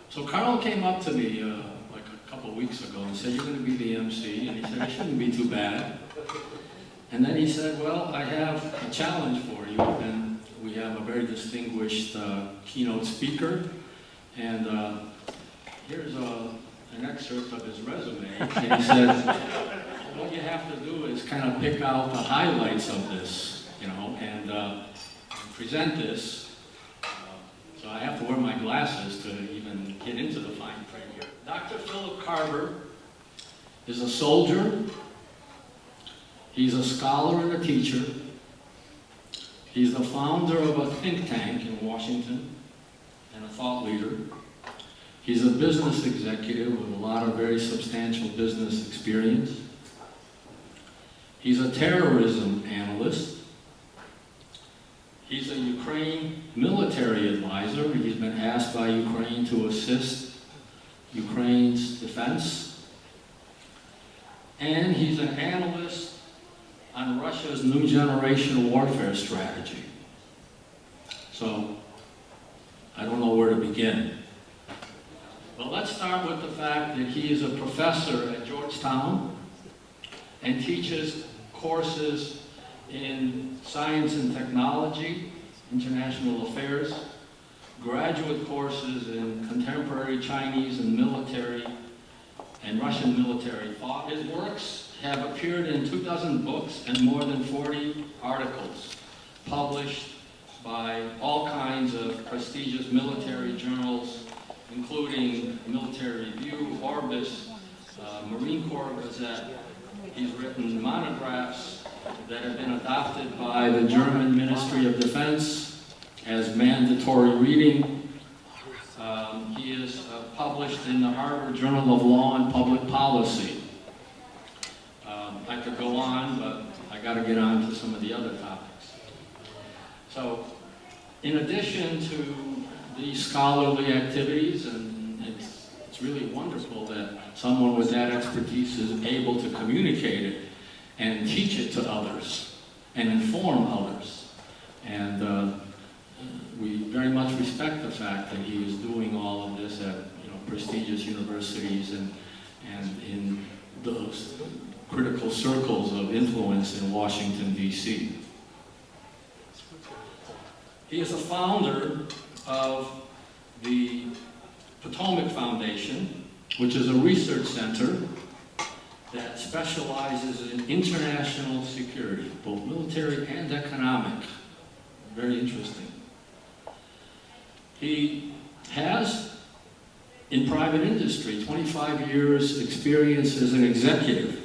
So Carl came up to me like a couple of weeks ago and said, "You're going to be the MC," and he said, "It shouldn't be too bad." And then he said, "Well, I have a challenge for you," and we have a very distinguished keynote speaker, and here's an excerpt of his resume, and he said, "What you have to do is kind of pick out the highlights of this, you know, and present this." So I have to wear my glasses to even get into the fine print here. Dr. Phillip Karber is a soldier. He's a scholar and a teacher. He's the founder of a think tank in Washington and a thought leader. He's a business executive with a lot of very substantial business experience. He's a terrorism analyst. He's a Ukraine military advisor. He's been asked by Ukraine to assist Ukraine's defense. And he's an analyst on Russia's new generation warfare strategy. So, I don't know where to begin. But let's start with the fact that he is a professor at Georgetown and teaches courses in science and technology, international affairs, graduate courses in contemporary Chinese and military and Russian military thought. His works have appeared in 24 books and more than 40 articles published by all kinds of prestigious military journals, including Military Review, Orbis, Marine Corps Gazette. He's written monographs that have been adopted by the German Ministry of Defense as mandatory reading. He is published in the Harvard Journal of Law and Public Policy. I could go on, but I got to get on to some of the other topics. So, in addition to these scholarly activities, and it's really wonderful that someone with that expertise is able to communicate it and teach it to others and inform others. And we very much respect the fact that he is doing all of this at prestigious universities and in those critical circles of influence in Washington, D.C. He is a founder of the Potomac Foundation, which is a research center that specializes in international security, both military and economic. Very interesting. He has, in private industry, 25 years experience as an executive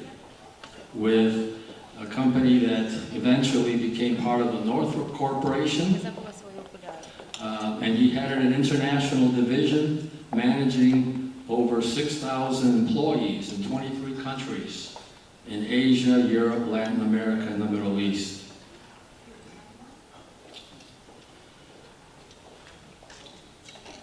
with a company that eventually became part of the Northrop Corporation. And he headed an international division managing over 6,000 employees in 23 countries in Asia, Europe, Latin America, and the Middle East.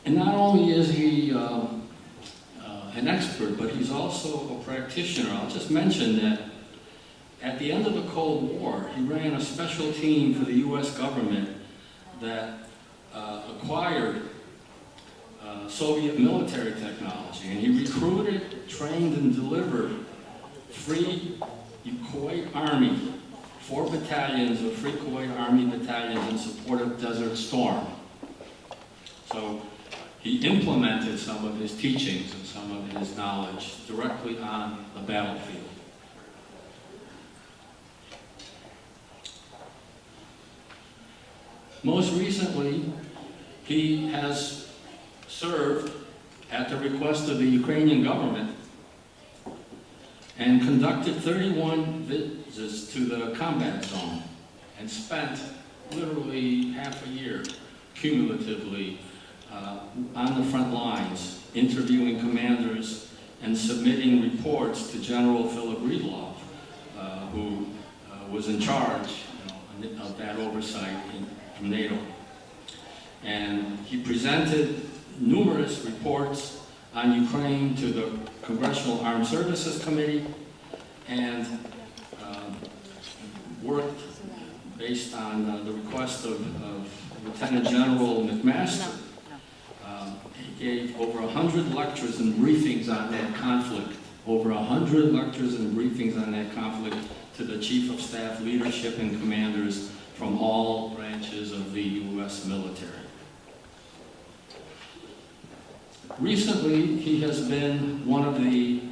And not only is he an expert, but he's also a practitioner. I'll just mention that at the end of the Cold War, he ran a special team for the U.S. government that acquired Soviet military technology, and he recruited, trained, and delivered Free Kuwait Army, 4 battalions of Free Kuwait Army battalions in support of Desert Storm. So he implemented some of his teachings and some of his knowledge directly on the battlefield. Most recently, he has served at the request of the Ukrainian government and conducted 31 visits to the combat zone and spent literally half a year cumulatively on the front lines, interviewing commanders and submitting reports to General Philip A, who was in charge of that oversight from NATO. And he presented numerous reports on Ukraine to the Congressional Armed Services Committee and worked based on the request of Lieutenant General McMaster He gave over 100 lectures and briefings on that conflict, over 100 lectures and briefings on that conflict to the Chief of Staff leadership and commanders from all branches of the U.S. military. Recently, he has been one of the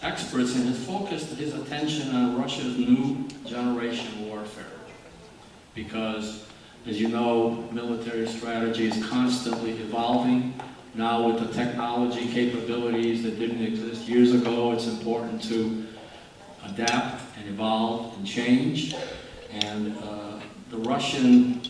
experts and has focused his attention on Russia's new generation warfare. Because, as you know, military strategy is constantly evolving. Now with the technology capabilities that didn't exist years ago, it's important to adapt and evolve and change. And the Russian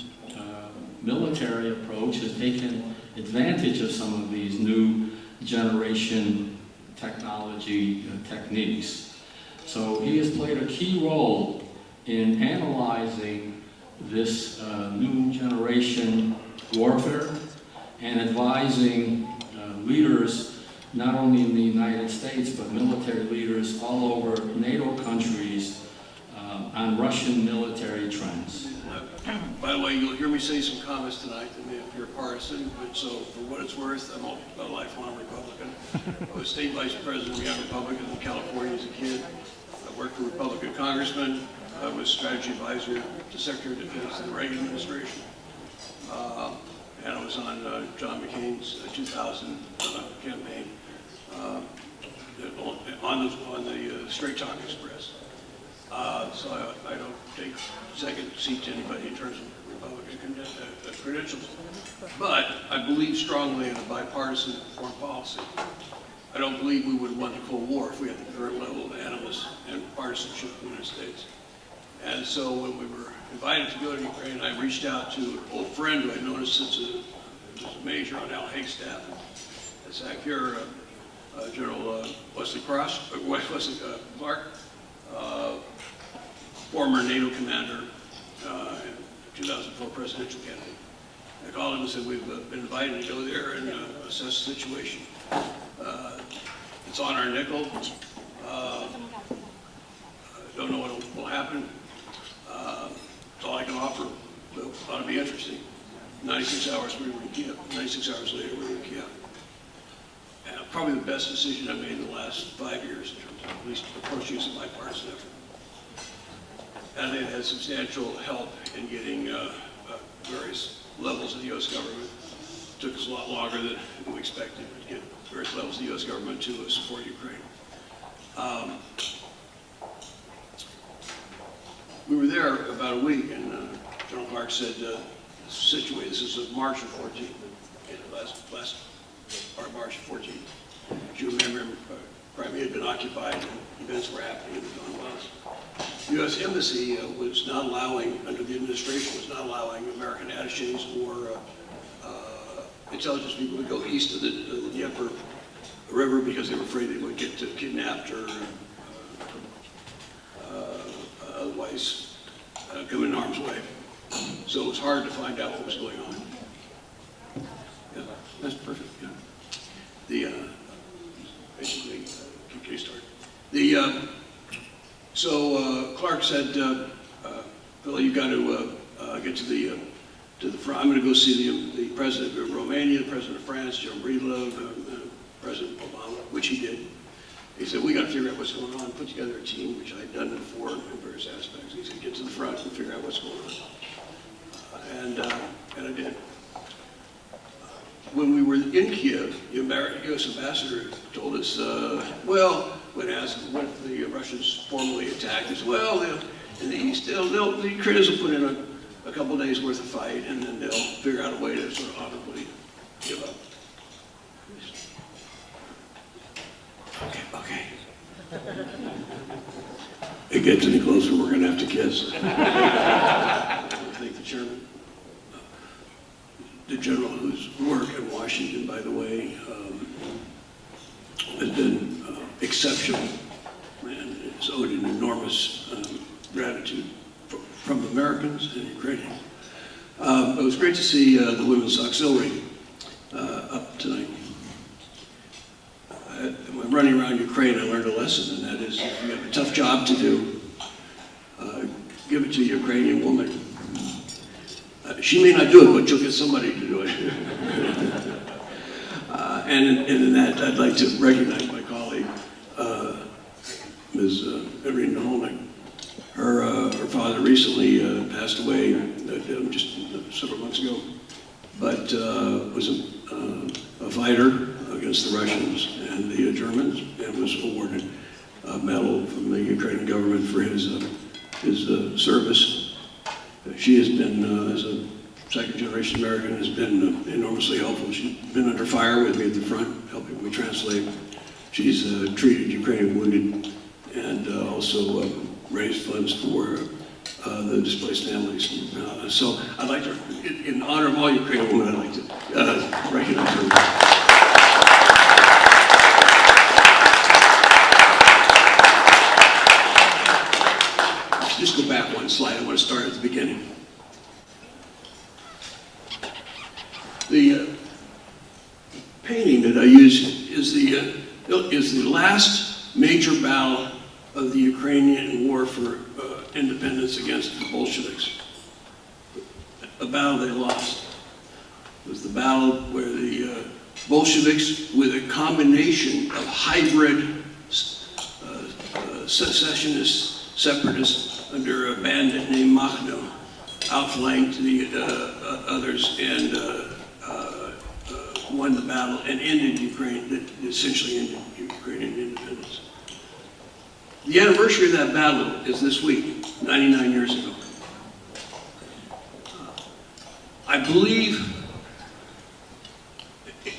military approach has taken advantage of some of these new generation technology techniques. So he has played a key role in analyzing this new generation warfare and advising leaders, not only in the United States, but military leaders all over NATO countries on Russian military trends. By the way, you'll hear me say some comments tonight that may appear partisan, but so for what it's worth, I'm a lifelong Republican. I was state vice president of the Young Republicans in California as a kid. I worked for Republican congressmen. I was strategy advisor to Secretary of Defense in the Reagan administration. And I was on John McCain's 2000 campaign on the Straight Talk Express. So I don't take second seat to anybody in terms of Republican credentials. But I believe strongly in a bipartisan foreign policy. I don't believe we would have won the Cold War if we had the current level of animus and partisanship in the United States. And so when we were invited to go to Ukraine, I reached out to an old friend who I'd known since he was a major on Al Haig's staff at SACEUR, General Wesley Clark, former NATO commander, and 2004 presidential candidate. I called him and said, we've been invited to go there and assess the situation. It's on our nickel. Don't know what will happen. That's all I can offer, but it ought to be interesting. 96 hours we were in Kiev. 96 hours later we were in Kiev. Probably the best decision I've made in the last 5 years in terms of at least approaching some bipartisan effort. And it had substantial help in getting various levels of the U.S. government. It took us a lot longer than we expected to get various levels of the U.S. government to support Ukraine. We were there about a week, and General Clark said, this is March of 14, last part of March of 14. As you remember, Crimea had been occupied, and events were happening in the Donbass. The U.S. Embassy was not allowing, under the administration, was not allowing American attachés or intelligence people to go east of the Dnieper River because they were afraid they would get kidnapped or otherwise come in harm's way. So it was hard to find out what was going on. Yeah, that's perfect. Yeah. Basically, okay, start. So Clark said, Phil, you got to get to the front. I'm going to go see the president of Romania, the president of France, Joe Breedlove, President Obama, which he did. He said, we got to figure out what's going on, put together a team, which I'd done before in various aspects. He said, get to the front and figure out what's going on. And I did. When we were in Kiev, the U.S. ambassador told us, when asked what if the Russians formally attacked us, in the east, the Ukrainians will put in a couple days worth of fight, and then they'll figure out a way to sort of honorably give up. Okay. It gets any closer, we're going to have to kiss. I think the chairman, the general whose work in Washington, by the way, has been exceptional and is owed an enormous gratitude from Americans and Ukrainians. It was great to see the Women's Auxiliary up tonight. When running around Ukraine, I learned a lesson, and that is if you have a tough job to do, give it to a Ukrainian woman. She may not do it, but you'll get somebody to do it. And in that, I'd like to recognize my colleague, Ms. Irene Holnick. Her father recently passed away just several months ago, but was a fighter against the Russians and the Germans, and was awarded a medal from the Ukrainian government for his service. She has been, as a second-generation American, has been enormously helpful. She's been under fire with me at the front, helping me translate. She's treated Ukrainian wounded and also raised funds for the displaced families. So I'd like to, in honor of all Ukrainian women, I'd like to recognize her. Just go back one slide. I want to start at the beginning. The painting that I use is the last major battle of the Ukrainian war for independence against the Bolsheviks. A battle they lost. It was the battle where the Bolsheviks, with a combination of hybrid secessionists, separatists under a bandit named Makhno, outflanked the others and won the battle and ended Ukraine, that essentially ended Ukrainian independence. The anniversary of that battle is this week, 99 years ago. I believe,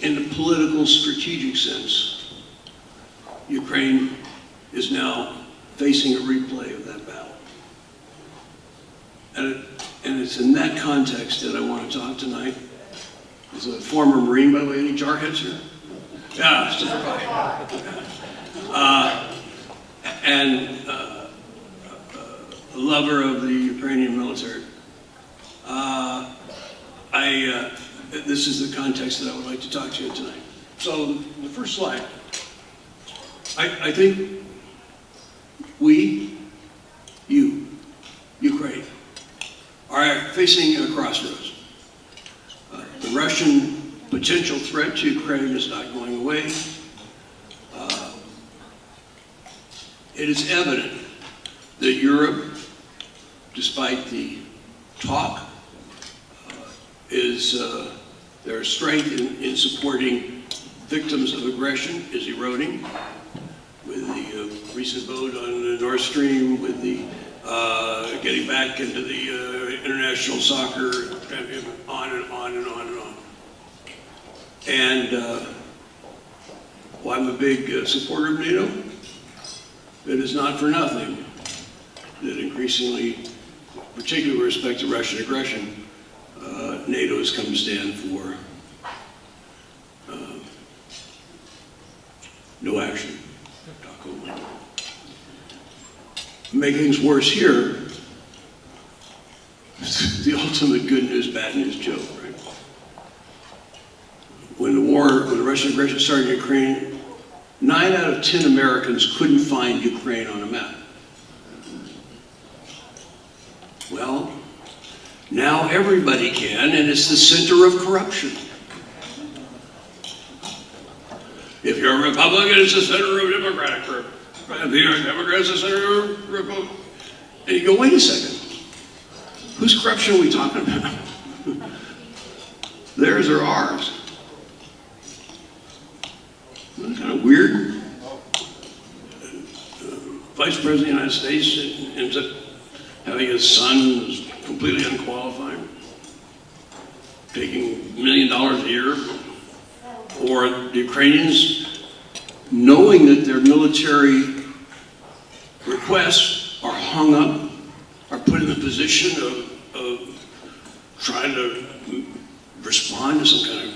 in a political, strategic sense, Ukraine is now facing a replay of that battle. And it's in that context that I want to talk tonight. As a former Marine, by the way, any jarheads here? Yeah, super fine. And a lover of the Ukrainian military. This is the context that I would like to talk to you tonight. So the first slide. I think we, you, Ukraine, are facing a crossroads. The Russian potential threat to Ukraine is not going away. It is evident that Europe, despite the talk, their strength in supporting victims of aggression is eroding, with the recent vote on the Nord Stream, with the getting back into the international soccer, on and on and on and on. And well, I'm a big supporter of NATO. It is not for nothing that increasingly, particularly with respect to Russian aggression, NATO has come to stand for no action. Make things worse here, the ultimate good news, bad news joke, right? When the Russian aggression started in Ukraine, 9 out of 10 Americans couldn't find Ukraine on a map. Well, now everybody can, and it's the center of corruption. If you're a Republican, it's the center of Democratic corruption. If you're a Democrat, it's the center of Republican. And you go, wait a second. Whose corruption are we talking about? Theirs or ours? Isn't that kind of weird? Vice President of the United States ends up having his son who's completely unqualified, taking $1 million a year, or the Ukrainians, knowing that their military requests are hung up, are put in the position of trying to respond to some kind of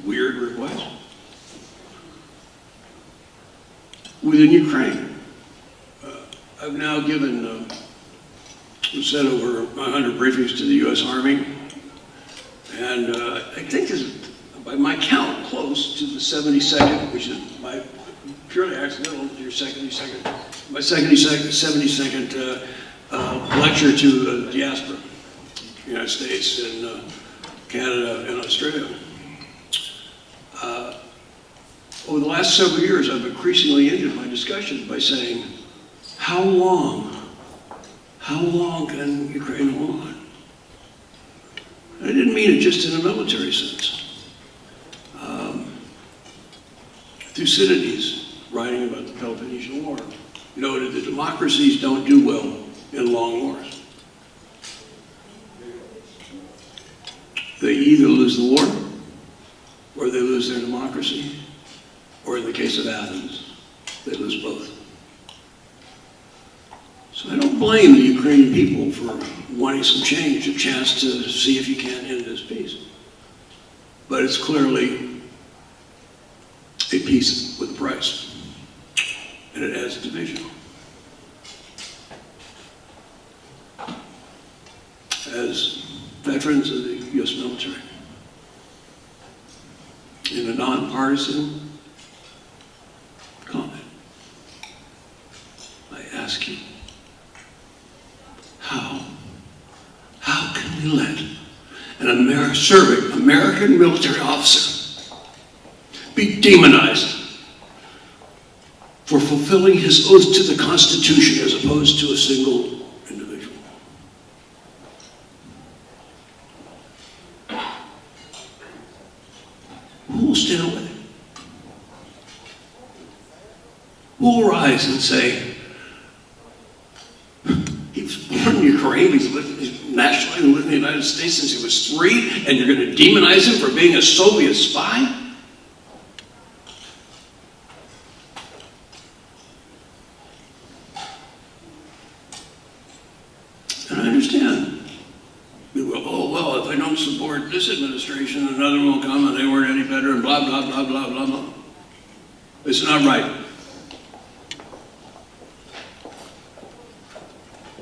weird request. Within Ukraine, I've now sent over 100 briefings to the U.S. Army, and I think by my count, close to the 72nd, which is my purely accidental, my 72nd lecture to the diaspora, the United States and Canada and Australia. over the last several years, I've increasingly ended my discussions by saying, how long can Ukraine hold on? And I didn't mean it just in a military sense. Thucydides, writing about the Peloponnesian War, noted that democracies don't do well in long wars. They either lose the war, or they lose their democracy, or in the case of Athens, they lose both. So I don't blame the Ukrainian people for wanting some change, a chance to see if you can end this peace. But it's clearly a peace with a price, and it adds division. As veterans of the U.S. military, in a nonpartisan comment, I ask you, how can we let an serving American military officer be demonized for fulfilling his oath to the Constitution as opposed to a single individual? Who will stand with him? Who will rise and say, he was born in Ukraine, he's nationally lived in the United States since he was 3, and you're going to demonize him for being a Soviet spy? And I understand. We go, oh, well, if I don't support this administration, another will come and they weren't any better and blah, blah, blah, blah, blah, blah. It's not right.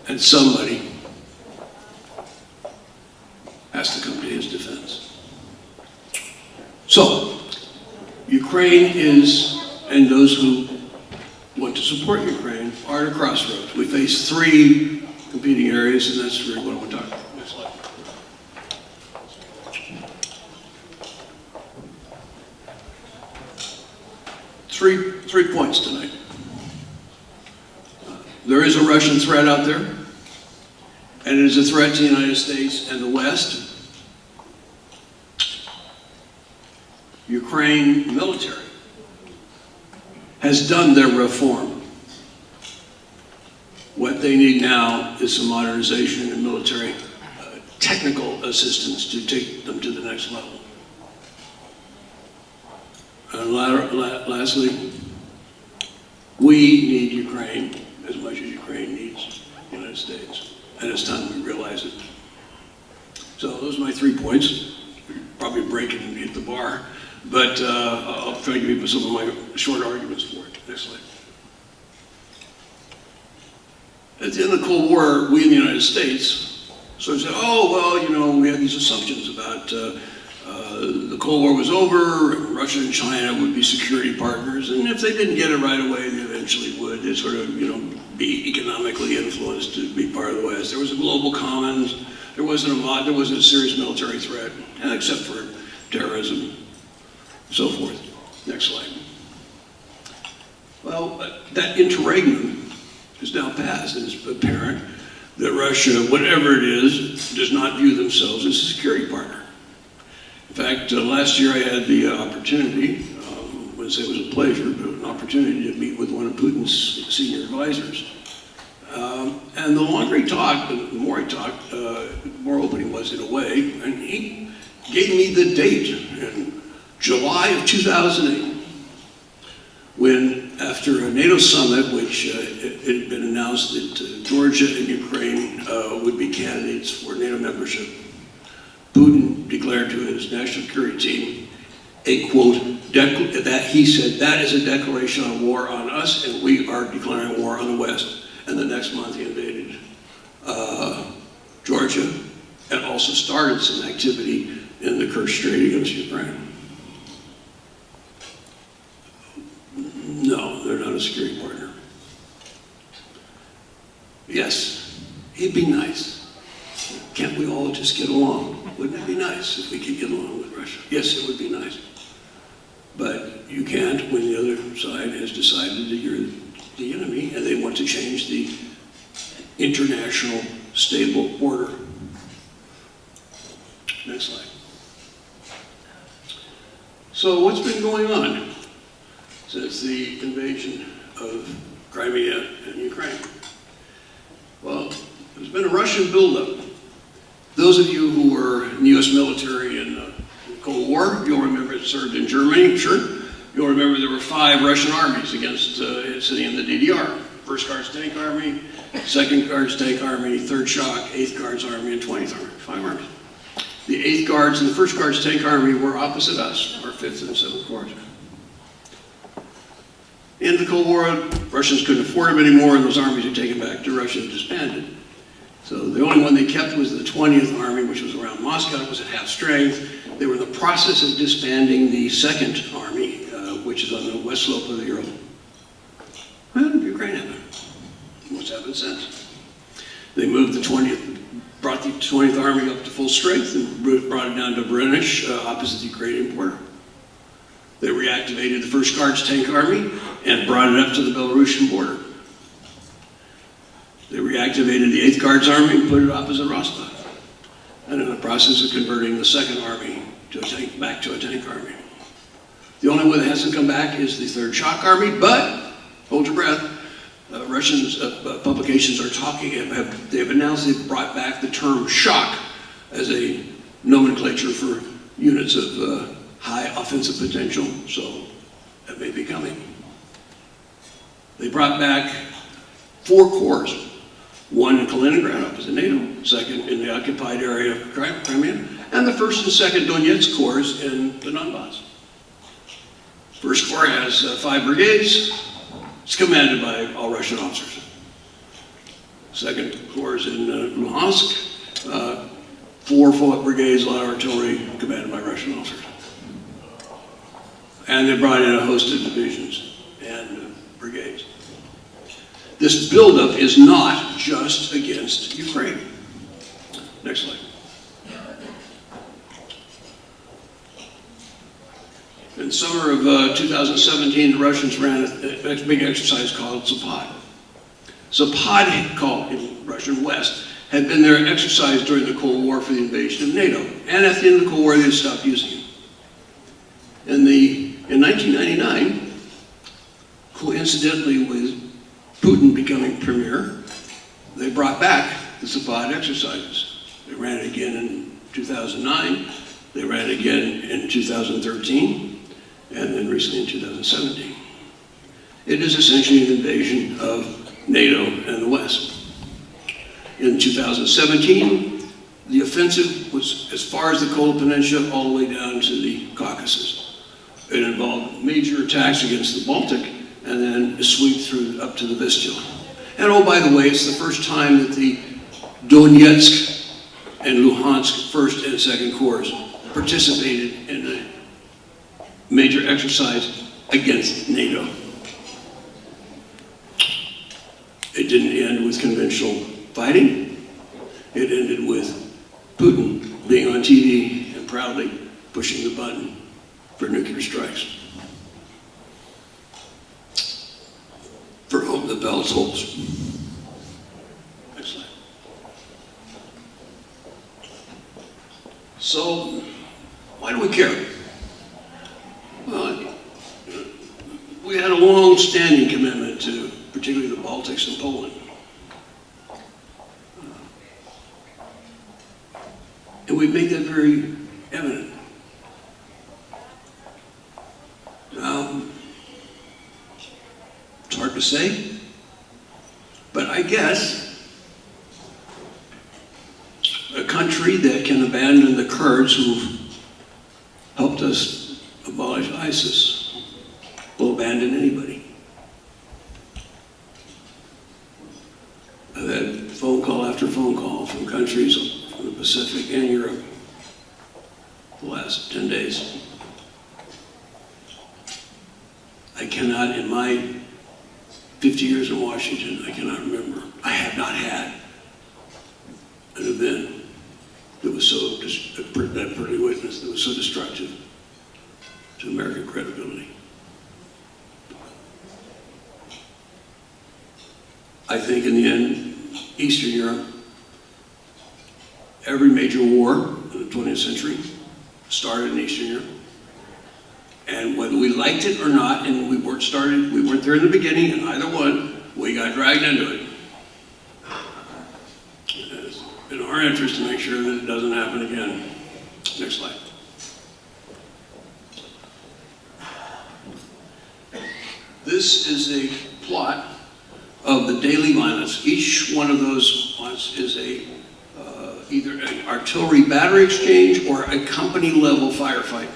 And somebody has to come to his defense. So, Ukraine is, and those who want to support Ukraine are at a crossroads. We face 3 competing areas, and that's really what I want to talk about. Next slide. Three points tonight. There is a Russian threat out there, and it is a threat to the United States and the West. Ukraine military has done their reform. What they need now is some modernization and military technical assistance to take them to the next level. And lastly, we need Ukraine as much as Ukraine needs the United States. And it's time we realize it. So those are my 3 points. Probably break it and hit the bar, but I'll try to give you some of my short arguments for it. Next slide. At the end of the Cold War, we in the United States sort of said, oh, well, you know, we had these assumptions about the Cold War was over, and Russia and China would be security partners, and if they didn't get it right away, they eventually would. They'd sort of, you know, be economically influenced to be part of the West. There was a global commons. There wasn't a serious military threat, except for terrorism, and so forth. Next slide. Well, that interregnum is now passed, and it's apparent that Russia, whatever it is, does not view themselves as a security partner. In fact, last year I had the opportunity, I wouldn't say it was a pleasure, but an opportunity to meet with one of Putin's senior advisors. And the longer he talked, the more he talked, the more open he was in a way. And he gave me the date in July of 2008, when after a NATO summit, which it had been announced that Georgia and Ukraine would be candidates for NATO membership, Putin declared to his national security team a quote, that he said, that is a declaration of war on us, and we are declaring war on the West. And the next month he invaded Georgia and also started some activity in the Kerch Strait against Ukraine. No, they're not a security partner. Yes, he'd be nice. Can't we all just get along? Wouldn't it be nice if we could get along with Russia? Yes, it would be nice. But you can't when the other side has decided that you're the enemy and they want to change the international stable order. Next slide. So what's been going on since the invasion of Crimea and Ukraine? Well, there's been a Russian buildup. Those of you who were in the U.S. military in the Cold War, you'll remember it served in Germany, sure. You'll remember there were 5 Russian armies against sitting in the DDR. 1st Guards Tank Army, 2nd Guards Tank Army, 3rd Shock, 8th Guards Army, and 20th Army, 5 armies. The 8th Guards and the 1st Guards Tank Army were opposite us, our 5th and 7th Corps. In the Cold War, Russians couldn't afford them anymore, and those armies were taken back to Russia and disbanded. So the only one they kept was the 20th Army, which was around Moscow. It was at half strength. They were in the process of disbanding the 2nd Army, which is on the west slope of the Ural. And Ukraine happened. What's happened since? They moved the 20th, brought the 20th Army up to full strength and brought it down to Brennich, opposite the Ukrainian border. They reactivated the 1st Guards Tank Army and brought it up to the Belarusian border. They reactivated the 8th Guards Army and put it opposite Rostov. And in the process of converting the 2nd Army to a tank, back to a tank army. The only one that hasn't come back is the 3rd Shock Army, but, hold your breath, Russian publications are talking, they've announced they've brought back the term shock as a nomenclature for units of high offensive potential, so that may be coming. They brought back 4 corps, one in Kaliningrad opposite NATO, 2nd in the occupied area of Crimea, and the 1st and 2nd Donetsk corps in the Donbass. 1st Corps has 5 brigades. It's commanded by all Russian officers. 2nd Corps is in Luhansk. 4 brigades, light artillery, commanded by Russian officers. And they brought in a host of divisions and brigades. This buildup is not just against Ukraine. Next slide. In the summer of 2017, the Russians ran a big exercise called Zapad. Zapad, called in Russian West, had been their exercise during the Cold War for the invasion of NATO. And at the end of the Cold War, they stopped using it. In 1999, coincidentally with Putin becoming premier, they brought back the Zapad exercises. They ran it again in 2009, they ran it again in 2013, and then recently in 2017. It is essentially an invasion of NATO and the West. In 2017, the offensive was as far as the Kola Peninsula all the way down to the Caucasus. It involved major attacks against the Baltic and then a sweep through up to the Vistula. And oh, by the way, it's the first time that the Donetsk and Luhansk 1st and 2nd Corps participated in a major exercise against NATO. It didn't end with conventional fighting. It ended with Putin being on TV and proudly pushing the button for nuclear strikes. For whom the bell tolls. Next slide. So, why do we care? Well, we had a long-standing commitment to particularly the Baltics and Poland. And we made that very evident. It's hard to say, but I guess a country that can abandon the Kurds who've helped us abolish ISIS will abandon anybody. I've had phone call after phone call from countries from the Pacific and Europe the last 10 days. I cannot, in my 50 years in Washington, I cannot remember. I have not had an event that was so, that pretty witness, that was so destructive to American credibility. I think in the end, Eastern Europe, every major war in the 20th century started in Eastern Europe. And whether we liked it or not, and we weren't there in the beginning, in either one, we got dragged into it. It's in our interest to make sure that it doesn't happen again. Next slide. This is a plot of the daily violence. Each one of those plots is either an artillery battery exchange or a company level firefight.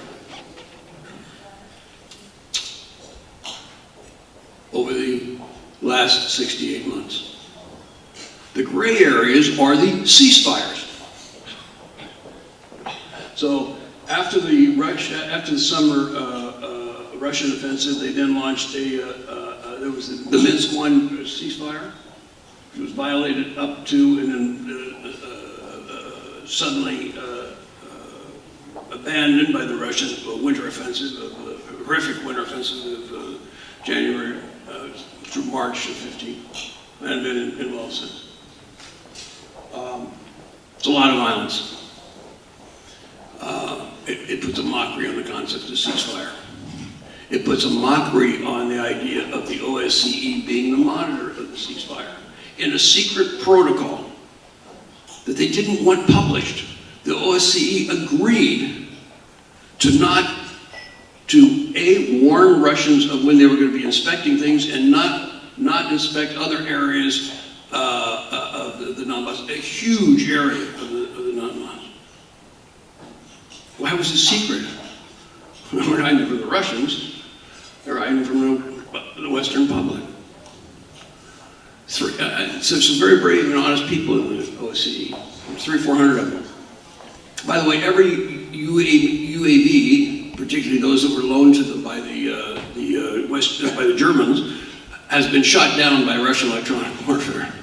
Over the last 68 months. The gray areas are the ceasefires. So after the summer Russian offensive, they then launched there was the Minsk I ceasefire. It was violated up to and then suddenly abandoned by the Russian winter offensive, the horrific winter offensive of January through March of 15. I haven't been involved since. It's a lot of violence. It puts a mockery on the concept of ceasefire. It puts a mockery on the idea of the OSCE being the monitor of the ceasefire. In a secret protocol that they didn't want published, the OSCE agreed to warn Russians of when they were going to be inspecting things and not inspect other areas of the Donbass, a huge area of the Donbass. Why was it secret? We're hiding from the Russians. They're hiding from the Western public. So some very brave and honest people in the OSCE. 300 or 400 of them. By the way, every UAV, particularly those that were loaned to them by by the Germans, has been shot down by Russian electronic warfare.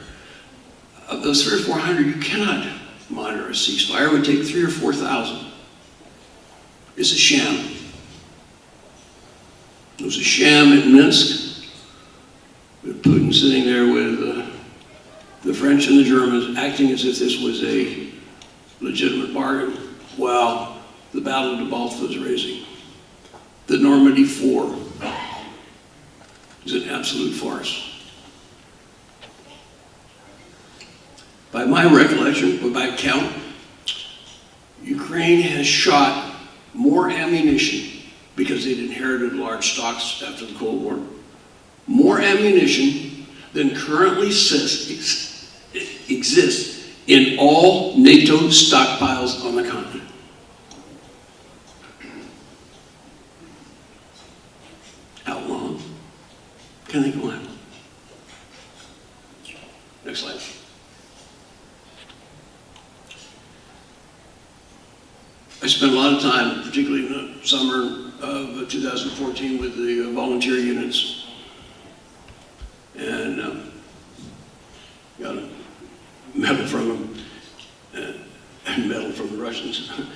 Of those 300 or 400, you cannot monitor a ceasefire. It would take 3,000 or 4,000. It's a sham. It was a sham at Minsk, with Putin sitting there with the French and the Germans acting as if this was a legitimate bargain, while the Battle of the Bulge was raging. The Normandy 4 is an absolute farce. By my recollection, or by count, Ukraine has shot more ammunition, because they'd inherited large stocks after the Cold War, more ammunition than currently exists in all NATO stockpiles on the continent. How long can they go on? Next slide. I spent a lot of time, particularly in the summer of 2014, with the volunteer units, and got a medal from them, and medal from the Russians. And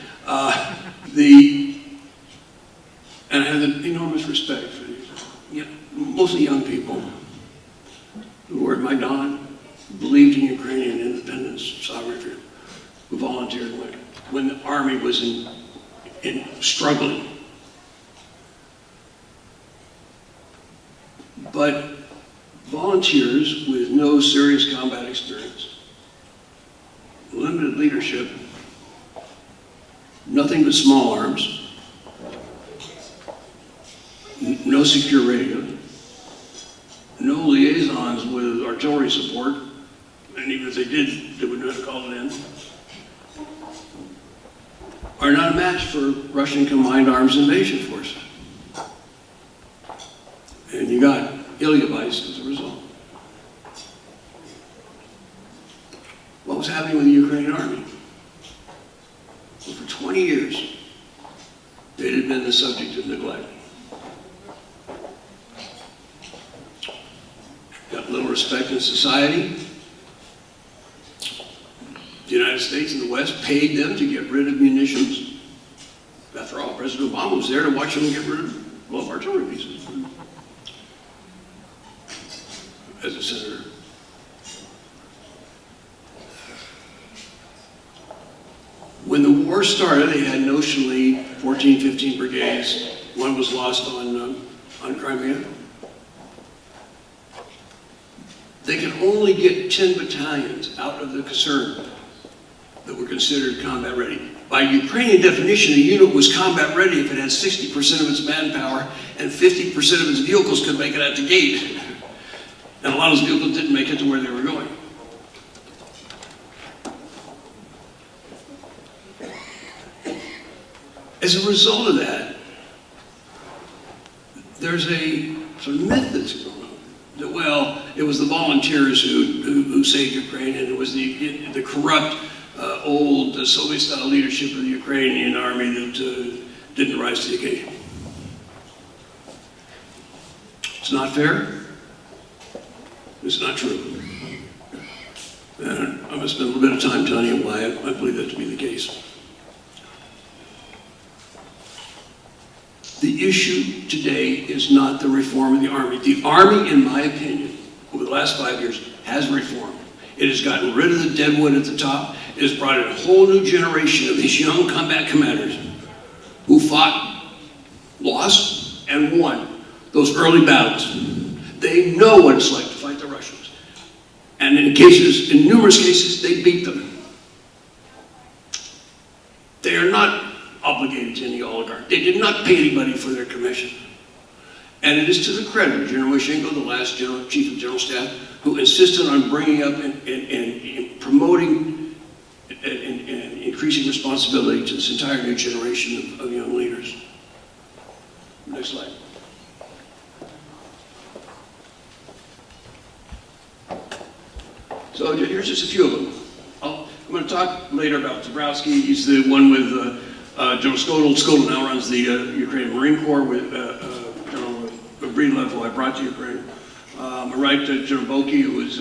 I have an enormous respect for these, mostly young people who were at Maidan, believed in Ukrainian independence, sovereignty, who volunteered when the army was in struggling. But volunteers with no serious combat experience, limited leadership, nothing but small arms, no secure radio, no liaisons with artillery support, and even if they did, they wouldn't know how to call it in, are not a match for Russian combined arms invasion force. And you got Ilyabaisk as a result. What was happening with the Ukrainian army? Well, for 20 years, it had been the subject of neglect. Got little respect in society. The United States and the West paid them to get rid of munitions. After all, President Obama was there to watch them get rid of artillery pieces. as a senator. When the war started, they had notionally 14, 15 brigades. One was lost on Crimea. They could only get 10 battalions out of the concern that were considered combat ready. By Ukrainian definition, a unit was combat ready if it had 60% of its manpower and 50% of its vehicles could make it at the gate. And a lot of those vehicles didn't make it to where they were going. As a result of that, there's a sort of myth that's going on. That, well, it was the volunteers who saved Ukraine, and it was the corrupt, old Soviet-style leadership of the Ukrainian army that didn't rise to the occasion. It's not fair. It's not true. And I'm going to spend a little bit of time telling you why I believe that to be the case. The issue today is not the reform of the Army. The Army, in my opinion, over the last 5 years, has reformed. It has gotten rid of the deadwood at the top. It has brought in a whole new generation of these young combat commanders who fought, lost, and won those early battles. They know what it's like to fight the Russians. And in numerous cases, they beat them. They are not obligated to any oligarch. They did not pay anybody for their commission. And it is to the credit of General Archangel, the last chief of general staff, who insisted on bringing up and promoting and increasing responsibility to this entire new generation of young leaders. Next slide. So here's just a few of them. I'm going to talk later about Zabrowski. He's the one with General Skodel. Skodel now runs the Ukrainian Marine Corps with General Breedlove, who I brought to Ukraine. On my right, General Boki, who was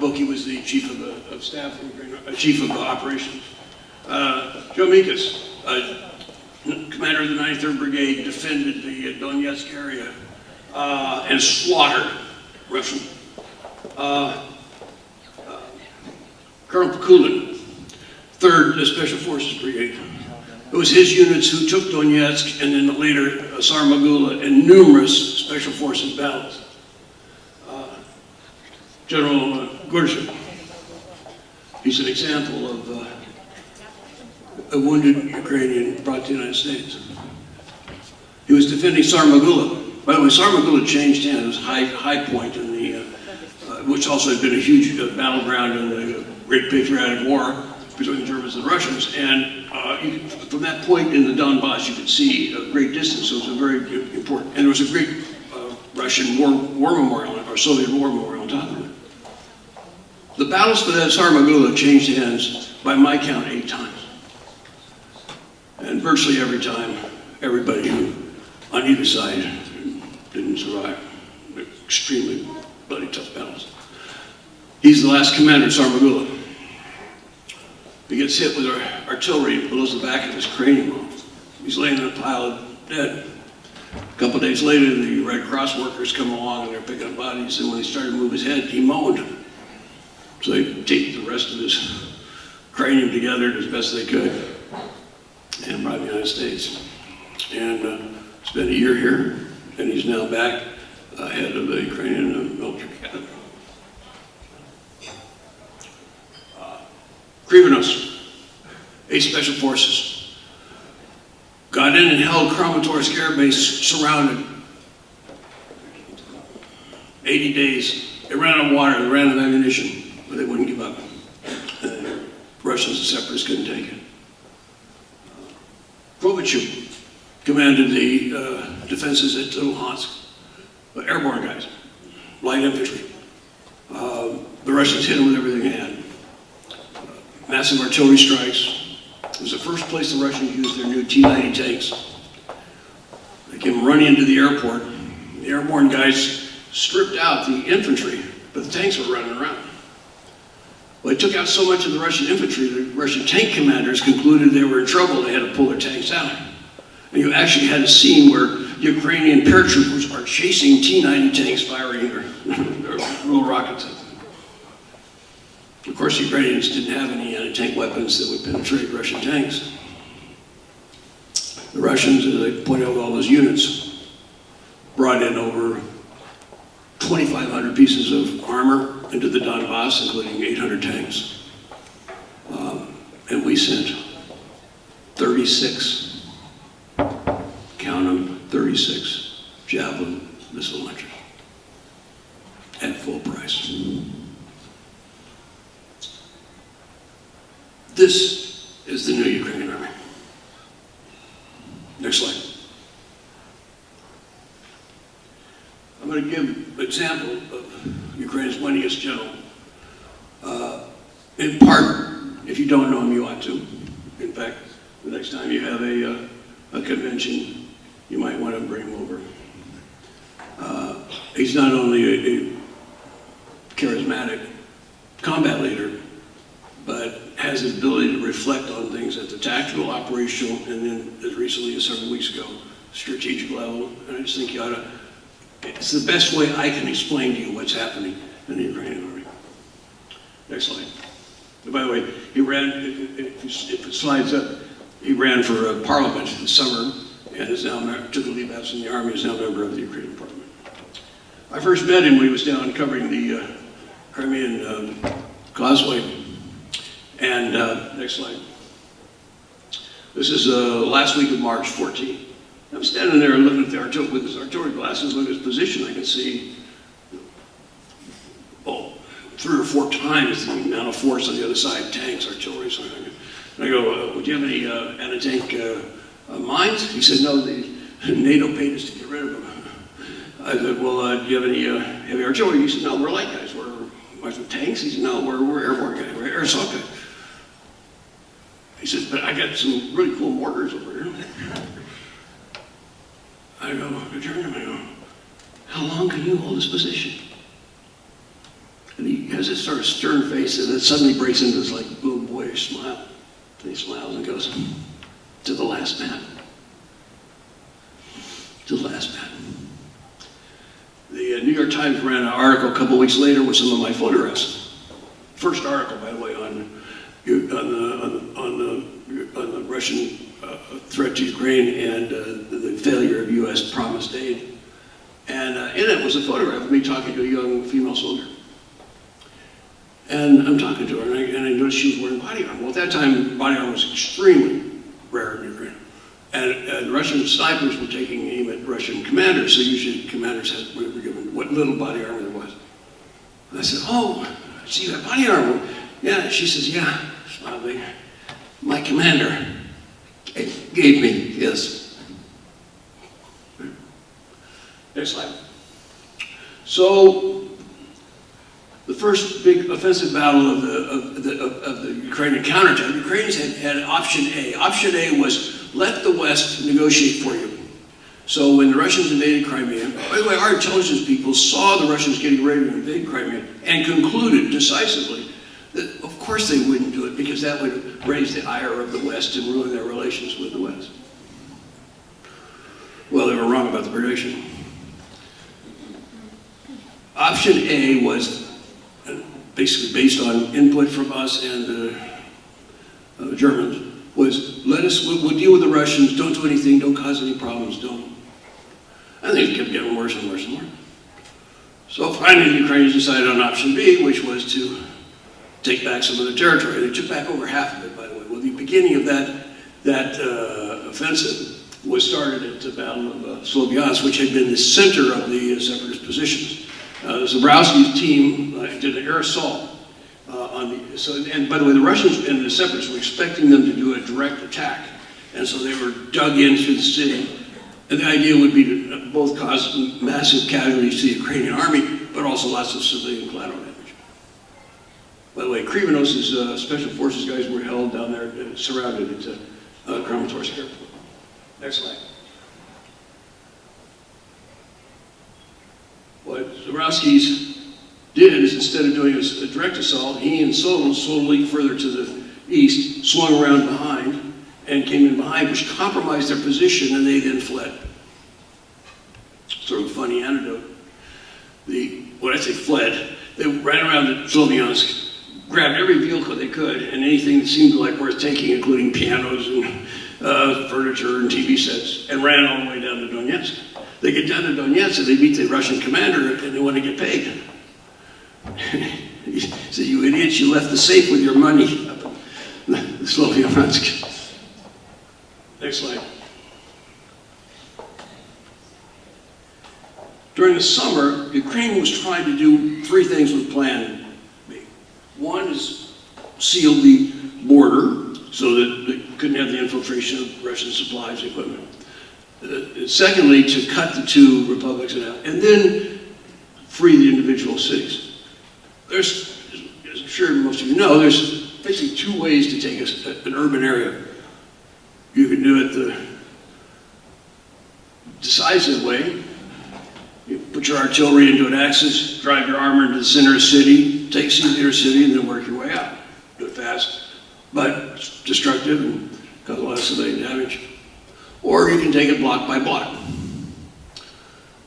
Boki was the chief of staff, chief of operations. Joe Mikas, commander of the 93rd Brigade, defended the Donetsk area and slaughtered Russian. Colonel Pakulin, 3rd Special Forces Brigade. It was his units who took Donetsk and then later Sarmagula and numerous Special Forces battles. General Gurshin, he's an example of a wounded Ukrainian brought to the United States. He was defending Sarmagula. By the way, Sarmagula changed hands. It was high point in the, which also had been a huge battleground in the Great Patriotic War between the Germans and the Russians. And from that point in the Donbass, you could see a great distance. So it was a very important, and there was a great Russian war memorial, or Soviet war memorial on top of it. The battles for that Sarmagula changed hands, by my count, 8 times. And virtually every time, everybody who, on either side, didn't survive. Extremely bloody tough battles. He's the last commander at Sarmagula. He gets hit with artillery and blows the back of his cranium off. He's laying in a pile of dead. A couple of days later, the Red Cross workers come along and they're picking up bodies, and when they started to move his head, he moaned. So they taped the rest of his cranium together as best they could and brought him to the United States. And spent a year here, and he's now back head of the Ukrainian military academy. Krivonos, 8 Special Forces, got in and held Kramatorsk Air Base surrounded. 80 days. They ran out of water, they ran out of ammunition, but they wouldn't give up. Russians and separatists couldn't take it. Provichuk commanded the defenses at Luhansk. Airborne guys, light infantry. The Russians hit them with everything they had. Massive artillery strikes. It was the first place the Russians used their new T-90 tanks. They came running into the airport. The airborne guys stripped out the infantry, but the tanks were running around. Well, they took out so much of the Russian infantry, the Russian tank commanders concluded they were in trouble. They had to pull their tanks out. And you actually had a scene where Ukrainian paratroopers are chasing T-90 tanks firing their little rockets at them. Of course, the Ukrainians didn't have any anti-tank weapons that would penetrate Russian tanks. The Russians, as I point out, all those units brought in over 2,500 pieces of armor into the Donbass, including 800 tanks. And we sent 36, count them, 36 Javelin missile launchers at full price. This is the new Ukrainian army. Next slide. I'm going to give an example of Ukraine's winningest general. In part, if you don't know him, you ought to. In fact, the next time you have a convention, you might want to bring him over. He's not only a charismatic combat leader, but has the ability to reflect on things at the tactical, operational, and then as recently as several weeks ago, strategic level. And I just think you ought to, it's the best way I can explain to you what's happening in the Ukrainian army. Next slide. And by the way, he ran, if it slides up, he ran for parliament this summer and is now, took a leave absence in the army, is now a member of the Ukrainian parliament. I first met him when he was down covering the Crimean Causeway. And next slide. This is last week of March 14th. I'm standing there looking at the artillery with his artillery glasses, looking at his position. I can see, 3 or 4 times the amount of force on the other side, tanks, artillery. So I go, would you have any anti-tank mines? He said, no, the NATO paid us to get rid of them. I said, well, do you have any heavy artillery? He said, no, we're light guys. We're tanks? He said, no, we're airborne guys. We're air assault guys. He said, but I got some really cool mortars over here. I turn to him, I go, how long can you hold this position? And he has this sort of stern face, and then suddenly breaks into this like little boyish smile. And he smiles and goes, to the last man. To the last man. The New York Times ran an article a couple weeks later with some of my photographs. First article, by the way, on the Russian threat to Ukraine and the failure of U.S. promised aid. And in it was a photograph of me talking to a young female soldier. And I'm talking to her, and I noticed she was wearing body armor. Well, at that time, body armor was extremely rare in Ukraine. And Russian snipers were taking aim at Russian commanders, so usually commanders were given what little body armor there was. And I said, oh, so you have body armor? Yeah, she says, yeah, smiling. My commander gave me this. Next slide. So, the first big offensive battle of the Ukrainian counterattack, the Ukrainians had option A. Option A was let the West negotiate for you. So when the Russians invaded Crimea, by the way, our intelligence people saw the Russians getting ready to invade Crimea and concluded decisively that of course they wouldn't do it because that would raise the ire of the West and ruin their relations with the West. Well, they were wrong about the prediction. Option A was basically based on input from us and the Germans, was we'll deal with the Russians, don't do anything, don't cause any problems, don't. And things kept getting worse and worse and worse. So finally the Ukrainians decided on option B, which was to take back some of the territory. They took back over half of it, by the way. Well, the beginning of that offensive was started at the Battle of Sloviansk, which had been the center of the separatist positions. Zabrowski's team did an air assault and by the way, the Russians and the separatists were expecting them to do a direct attack, and so they were dug into the city. And the idea would be to both cause massive casualties to the Ukrainian army, but also lots of civilian collateral damage. By the way, Krivonos's special forces guys were held down there, surrounded at Kramatorsk Airport. Next slide. What Zabrowski's did is instead of doing a direct assault, he and Solon slowly further to the east, swung around behind and came in behind, which compromised their position, and they then fled. sort of a funny anecdote. When I say fled, they ran around to Sloviansk, grabbed every vehicle they could, and anything that seemed like worth taking, including pianos and furniture and TV sets, and ran all the way down to Donetsk. They get down to Donetsk and they meet the Russian commander and they want to get paid. He said, "You idiots, you left the safe with your money up in Sloviansk." Next slide. During the summer, Ukraine was trying to do three things with Plan B. One is seal the border so that they couldn't have the infiltration of Russian supplies and equipment. Secondly, to cut the two republics in half, and then free the individual cities. There's, as I'm sure most of you know, there's basically two ways to take an urban area. You can do it the decisive way. You put your artillery into an axis, drive your armor into the center of the city, take the inner city, and then work your way out. Do it fast, but it's destructive and cause a lot of civilian damage. Or you can take it block by block.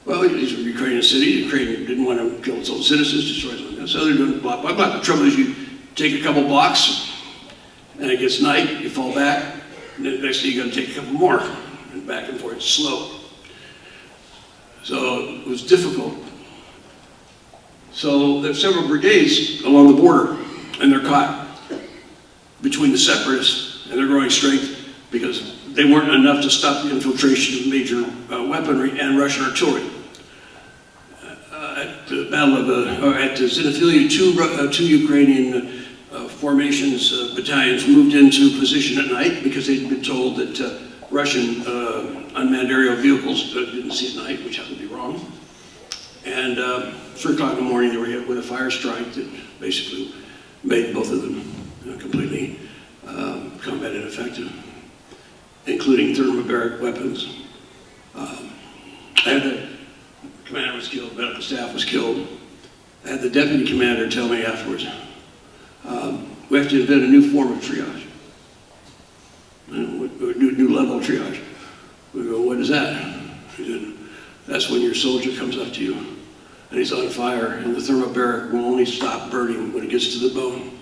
Well, these are Ukrainian cities. Ukraine didn't want to kill its own citizens, destroy its own, so they're doing it block by block. The trouble is you take a couple blocks, and it gets night, you fall back, and the next day you got to take a couple more, and back and forth, it's slow. So it was difficult. So there's several brigades along the border, and they're caught between the separatists and their growing strength because they weren't enough to stop the infiltration of major weaponry and Russian artillery. At the Battle of at Zinophilia, two Ukrainian formations, battalions moved into position at night because they'd been told that Russian unmanned aerial vehicles didn't see at night, which happened to be wrong. And 3 o'clock in the morning, they were hit with a fire strike that basically made both of them completely combat ineffective, including thermobaric weapons. And the commander was killed, medical staff was killed. I had the deputy commander tell me afterwards, we have to invent a new form of triage. New level of triage. We go, what is that? He said, that's when your soldier comes up to you and he's on fire and the thermobaric will only stop burning when it gets to the bone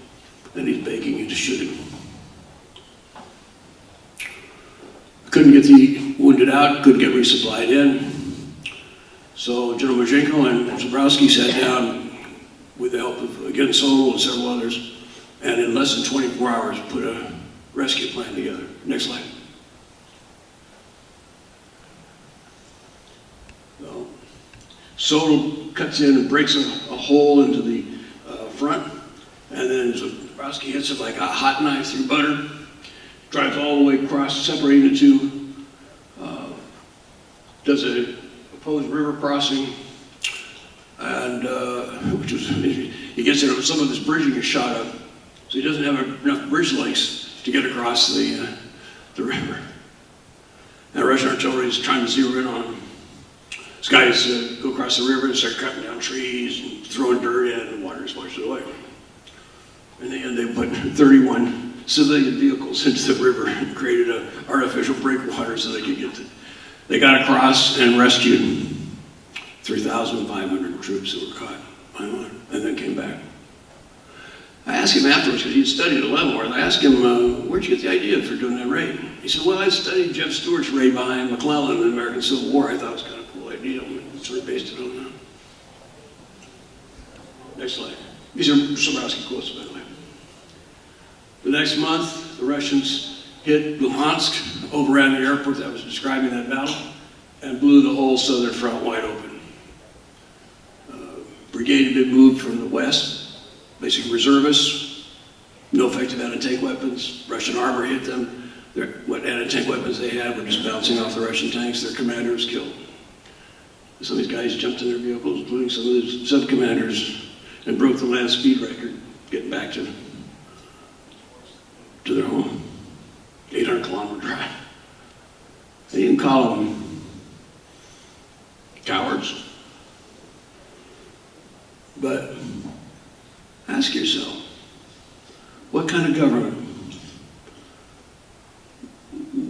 and he's begging you to shoot him. Couldn't get the wounded out, couldn't get resupplied in. So General Mazhenko and Zabrowski sat down with the help of, again, Solo and several others, and in less than 24 hours put a rescue plan together. Next slide. Solo cuts in and breaks a hole into the front, and then Zabrowski hits it like a hot knife through butter, drives all the way across, separating the two, does a opposed river crossing, and which was, he gets in, some of this bridging is shot up, so he doesn't have enough bridge lengths to get across the river. And Russian artillery is trying to zero in on him. These guys go across the river and start cutting down trees and throwing dirt in, and water is washed away. In the end, they put 31 civilian vehicles into the river and created an artificial breakwater so they could get to. They got across and rescued 3,500 troops that were caught by one, and then came back. I asked him afterwards, because he'd studied at Leavenworth, I asked him, where'd you get the idea for doing that raid? He said, well, I studied Jeff Stewart's raid behind McClellan in the American Civil War. I thought it was kind of a cool idea. We sort of based it on that. Next slide. These are Zabrowski quotes, by the way. The next month, the Russians hit Luhansk, overran the airport that was describing that battle, and blew the whole southern front wide open. Brigade had been moved from the west, basically reservists, no effective anti-tank weapons. Russian armor hit them. What anti-tank weapons they had were just bouncing off the Russian tanks. Their commander was killed. Some of these guys jumped in their vehicles, including some of the sub-commanders, and broke the land speed record, getting back to their home. 800-kilometer drive. They didn't call them cowards. But ask yourself, what kind of government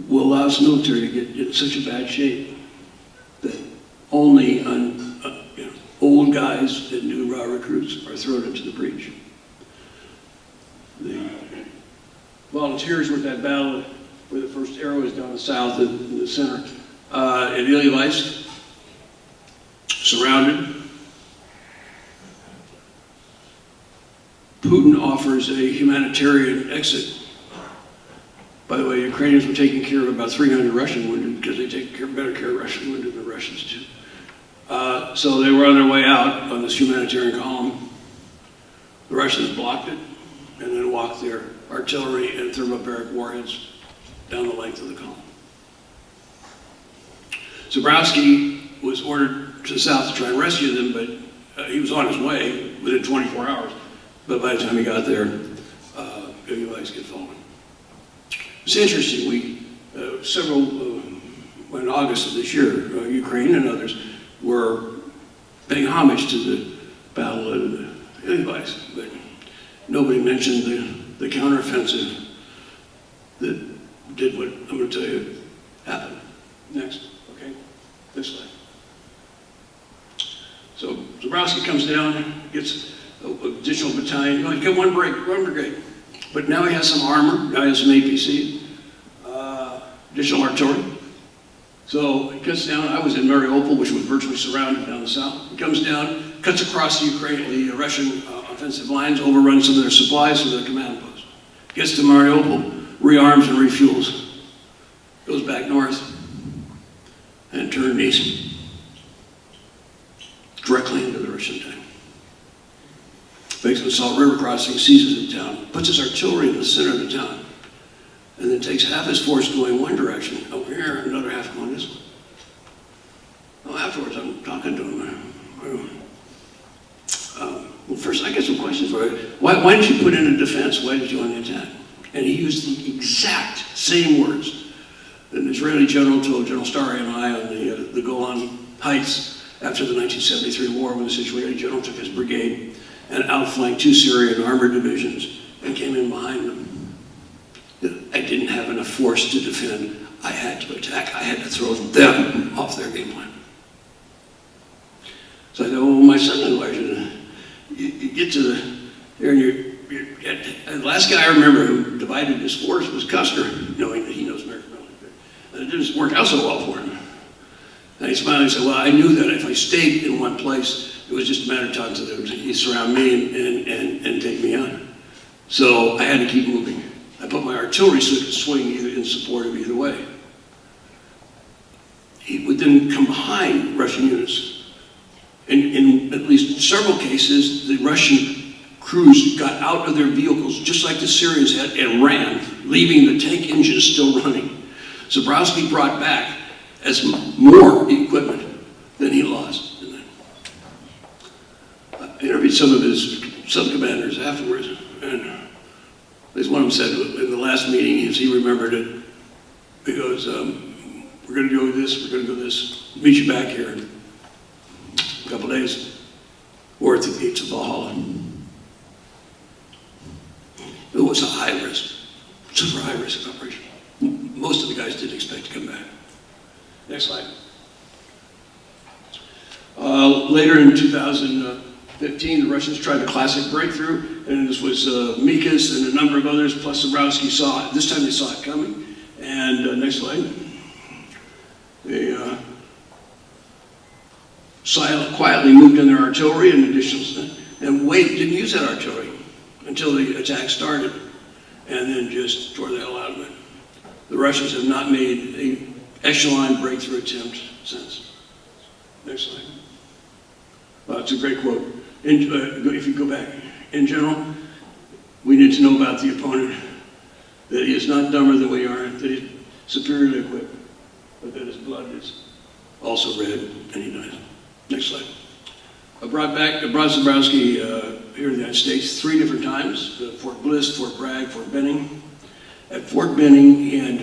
will allow its military to get in such a bad shape that only old guys and new raw recruits are thrown into the breach. The volunteers were at that battle where the first arrow is down the south in the center. At Ilyevsk, surrounded. Putin offers a humanitarian exit. By the way, Ukrainians were taking care of about 300 Russian wounded because they take better care of Russian wounded than the Russians do. So they were on their way out on this humanitarian column. The Russians blocked it and then walked their artillery and thermobaric warheads down the length of the column. Zabrowski was ordered to the south to try and rescue them, but he was on his way within 24 hours. But by the time he got there, Ilyevsk had fallen. It's interesting, in August of this year, Ukraine and others were paying homage to the Battle of Ilyevsk, but nobody mentioned the counteroffensive that did what I'm going to tell you happened. Next, okay, this slide. So Zabrowski comes down, gets an additional battalion. He got one brigade, but now he has some armor, now he has some APC, additional artillery. So he cuts down. I was in Mariupol, which was virtually surrounded down the south. He comes down, cuts across the Russian offensive lines, overruns some of their supplies to their command post. Gets to Mariupol, rearms and refuels, goes back north, and turns east, directly into the Russian tank. Makes an assault river crossing, seizes the town, puts his artillery in the center of the town, and then takes half his force going one direction over here, and another half going this way. Well, afterwards, I'm talking to him. Well, first, I get some questions for you. Why did you put in a defense? Why did you want the attack? And he used the exact same words that an Israeli general told General Starry and I on the Golan Heights after the 1973 war, when the Israeli general took his brigade and outflanked two Syrian armored divisions and came in behind them. I didn't have enough force to defend. I had to attack. I had to throw them off their game plan. So I go, well, my son-in-law, you get to there and the last guy I remember who divided his force was Custer, knowing that he knows American military. And it didn't work out so well for him. And he smiled and said, well, I knew that if I stayed in one place, it was just a matter of time until he'd surround me and take me on. So I had to keep moving. I put my artillery so it could swing either in support of either way. He would then come behind Russian units. In at least several cases, the Russian crews got out of their vehicles, just like the Syrians had, and ran, leaving the tank engines still running. Zabrowski brought back as more equipment than he lost. I interviewed some of his sub-commanders afterwards, and at least one of them said in the last meeting, as he remembered it, he goes, we're going to do this, we're going to do this, meet you back here in a couple days, or at the gates of Valhalla. It was a high risk, super high risk operation. Most of the guys didn't expect to come back. Next slide. Later in 2015, the Russians tried a classic breakthrough, and this was Mikas and a number of others, plus Zabrowski saw it. This time they saw it coming. And next slide. They quietly moved in their artillery and additional, and didn't use that artillery until the attack started, and then just tore the hell out of it. The Russians have not made an echelon breakthrough attempt since. Next slide. It's a great quote. If you go back, in general, we need to know about the opponent, that he is not dumber than we are, that he's superiorly equipped, but that his blood is also red, and he dies. Next slide. I brought Zabrowski here in the United States 3 different times, Fort Bliss, Fort Bragg, Fort Benning. At Fort Benning, he had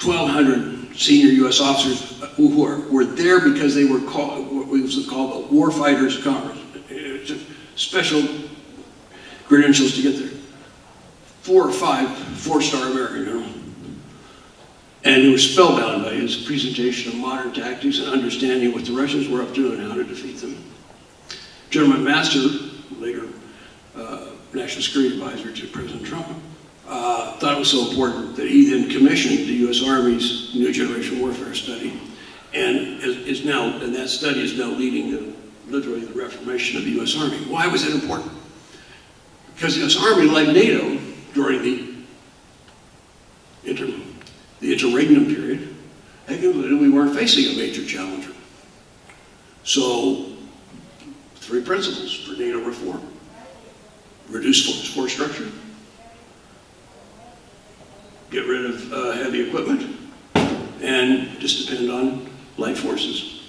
1,200 senior U.S. officers who were there because they were called, what was called a Warfighters Congress. It's special credentials to get there. 4 or 5 4-star American generals. And they were spellbound by his presentation of modern tactics and understanding what the Russians were up to and how to defeat them. General McMaster, later National Security Advisor to President Trump, thought it was so important that he then commissioned the U.S. Army's New Generation Warfare Study, and that study is now leading literally the reformation of the U.S. Army. Why was it important? Because the U.S. Army, like NATO, during the interregnum period, had concluded we weren't facing a major challenger. So, 3 principles for NATO reform: reduce force structure, get rid of heavy equipment, and just depend on light forces.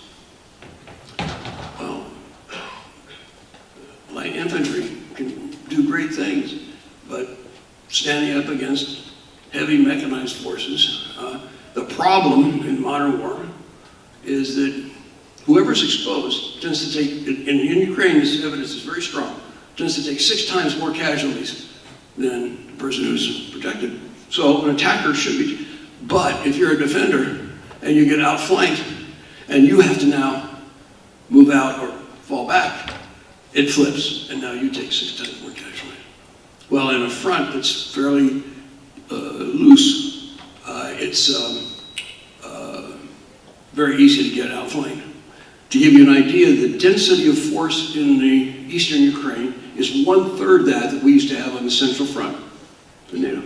Well, light infantry can do great things, but standing up against heavy mechanized forces, the problem in modern war is that whoever's exposed tends to take, in Ukraine this evidence is very strong, tends to take 6 times more casualties than the person who's protected. So an attacker should be, but if you're a defender and you get outflanked and you have to now move out or fall back, it flips, and now you take 6 times more casualties. Well, in a front that's fairly loose, it's very easy to get outflanked. To give you an idea, the density of force in the eastern Ukraine is 1/3 that we used to have on the Central Front in NATO.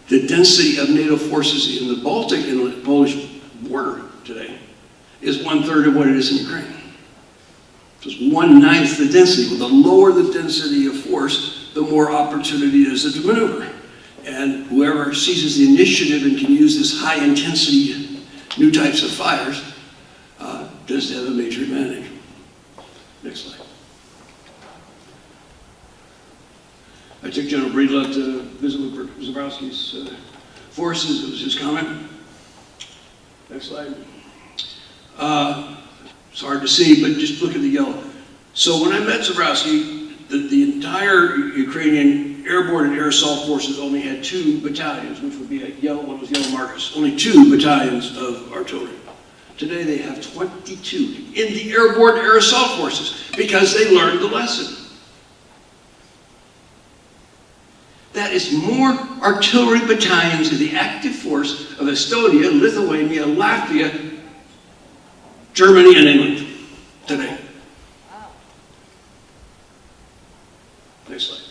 The density of NATO forces in the Baltic and the Polish border today is 1/3 of what it is in Ukraine. So it's 1/9 the density. Well, the lower the density of force, the more opportunity there is to maneuver. And whoever seizes the initiative and can use this high intensity new types of fires does have a major advantage. Next slide. I took General Breedlove to visit with Zabrowski's forces. It was his comment. Next slide. It's hard to see, but just look at the yellow. So when I met Zabrowski, the entire Ukrainian airborne and air assault forces only had 2 battalions, which would be a yellow, one was yellow markers, only 2 battalions of artillery. Today they have 22 in the airborne air assault forces because they learned the lesson. That is more artillery battalions in the active force of Estonia, Lithuania, Latvia, Germany, and England today. Next slide.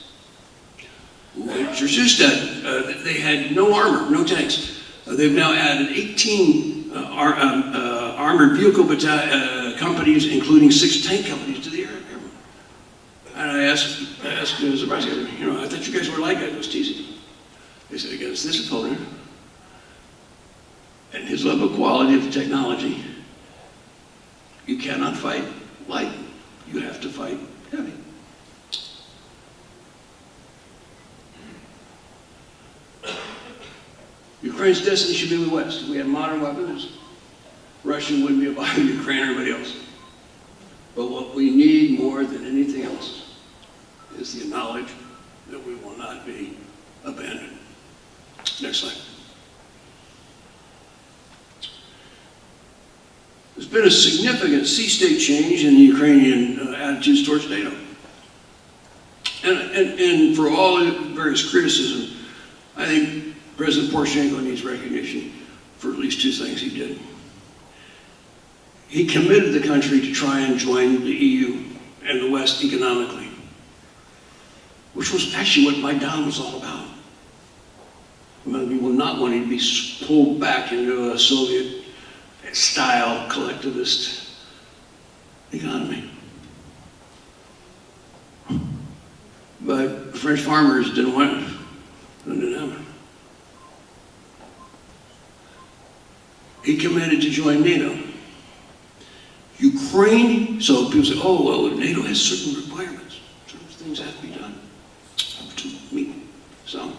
Rzeszów, they had no armor, no tanks. They've now added 18 armored vehicle companies, including 6 tank companies to the air. And I asked Zabrowski, I thought you guys were like that. I was teasing. They said, against this opponent and his level of quality of the technology, you cannot fight light. You have to fight heavy. Ukraine's destiny should be the West. If we had modern weapons, Russia wouldn't be about Ukraine or anybody else. But what we need more than anything else is the knowledge that we will not be abandoned. Next slide. There's been a significant sea-state change in the Ukrainian attitudes towards NATO. And for all the various criticism, I think President Poroshenko needs recognition for at least 2 things he did. He committed the country to try and join the EU and the West economically, which was actually what Maidan was all about. Many people not wanting to be pulled back into a Soviet-style collectivist economy. But the French farmers didn't want it. It didn't happen. He committed to join NATO. Ukraine, so people say, oh, well, NATO has certain requirements. Certain things have to be done to meet some.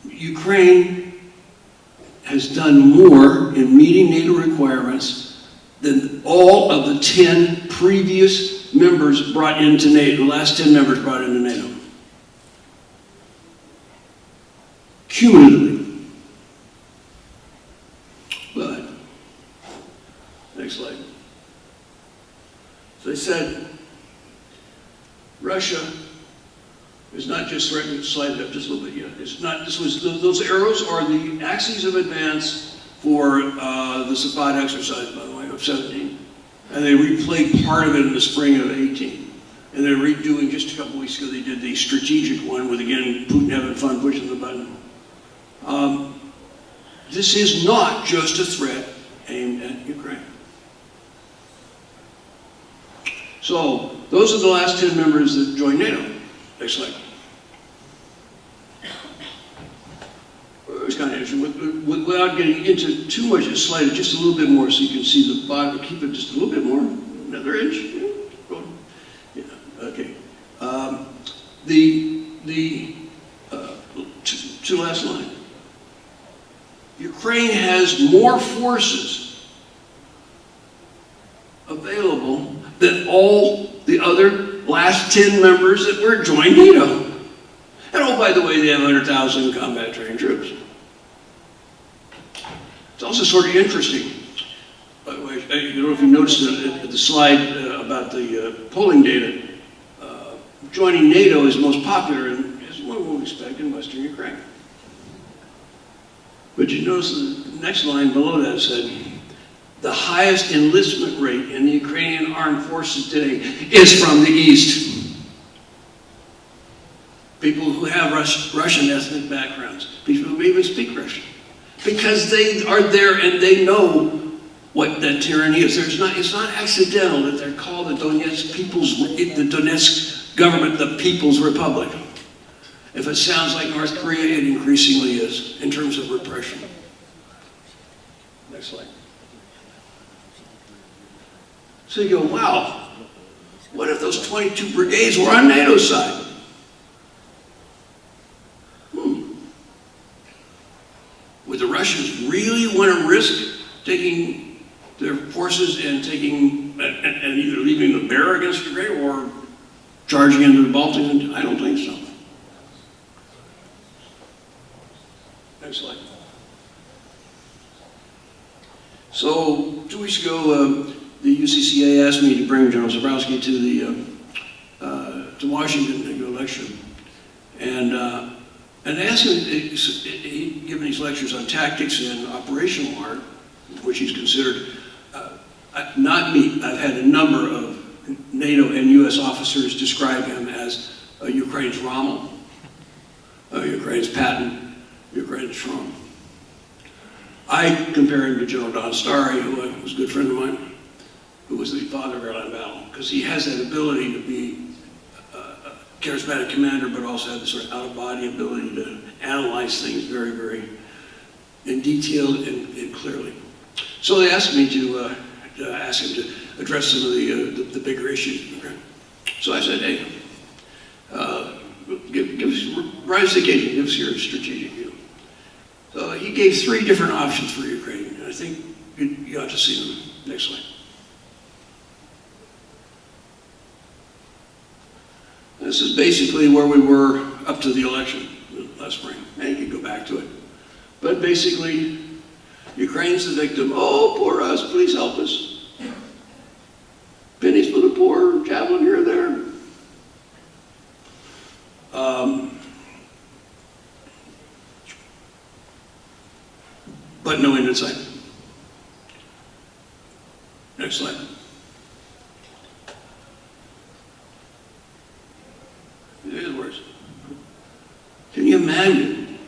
Ukraine has done more in meeting NATO requirements than all of the 10 previous members brought into NATO, the last 10 members brought into NATO. Cumulatively. Next slide. So I said, Russia is not just threatening, slide it up just a little bit, yeah. It's not, those arrows are the axes of advance for the Zapad exercise, by the way, of 17. And they replayed part of it in the spring of 18. And they're redoing, just a couple weeks ago, they did the strategic one with, again, Putin having fun pushing the button. This is not just a threat aimed at Ukraine. So, those are the last 10 members that joined NATO. Next slide. It's kind of interesting. Without getting into too much, just slide it just a little bit more so you can see the bottom. Keep it just a little bit more. Another inch. Yeah. Okay. Two last line. Ukraine has more forces available than all the other last 10 members that were joined NATO. And oh, by the way, they have 100,000 combat trained troops. It's also sort of interesting. By the way, I don't know if you noticed at the slide about the polling data. Joining NATO is most popular, and as one would expect, in Western Ukraine. But you notice the next line below that said, the highest enlistment rate in the Ukrainian armed forces today is from the East. People who have Russian ethnic backgrounds, people who even speak Russian. Because they are there and they know what that tyranny is. It's not accidental that they're called the Donetsk government, the People's Republic. If it sounds like North Korea, it increasingly is in terms of repression. Next slide. So you go, wow, what if those 22 brigades were on NATO's side? Would the Russians really want to risk taking their forces and either leaving the bear against Ukraine or charging into the Baltic? I don't think so. Next slide. So 2 weeks ago, the UCCA asked me to bring General Zabrowski to Washington to give a lecture, and I asked him. He'd given these lectures on tactics and operational art, which he's considered. Not me. I've had a number of NATO and U.S. officers describe him as Ukraine's Rommel, Ukraine's Patton, Ukraine's Trump. I compare him to General Don Starry, who was a good friend of mine, who was the father of airline battle, because he has that ability to be a charismatic commander, but also have this sort of out-of-body ability to analyze things very, very in detail and clearly. So they asked me to ask him to address some of the bigger issues. Okay? So I said, hey, give us, rise to the occasion, give us your strategic view. So he gave 3 different options for Ukraine, and I think you ought to see them. Next slide. This is basically where we were up to the election last spring. And you can go back to it. But basically, Ukraine's the victim. Oh, poor us, please help us. Pennies for the poor, javelin here or there. But no end in sight. Next slide. Here's the words. Can you imagine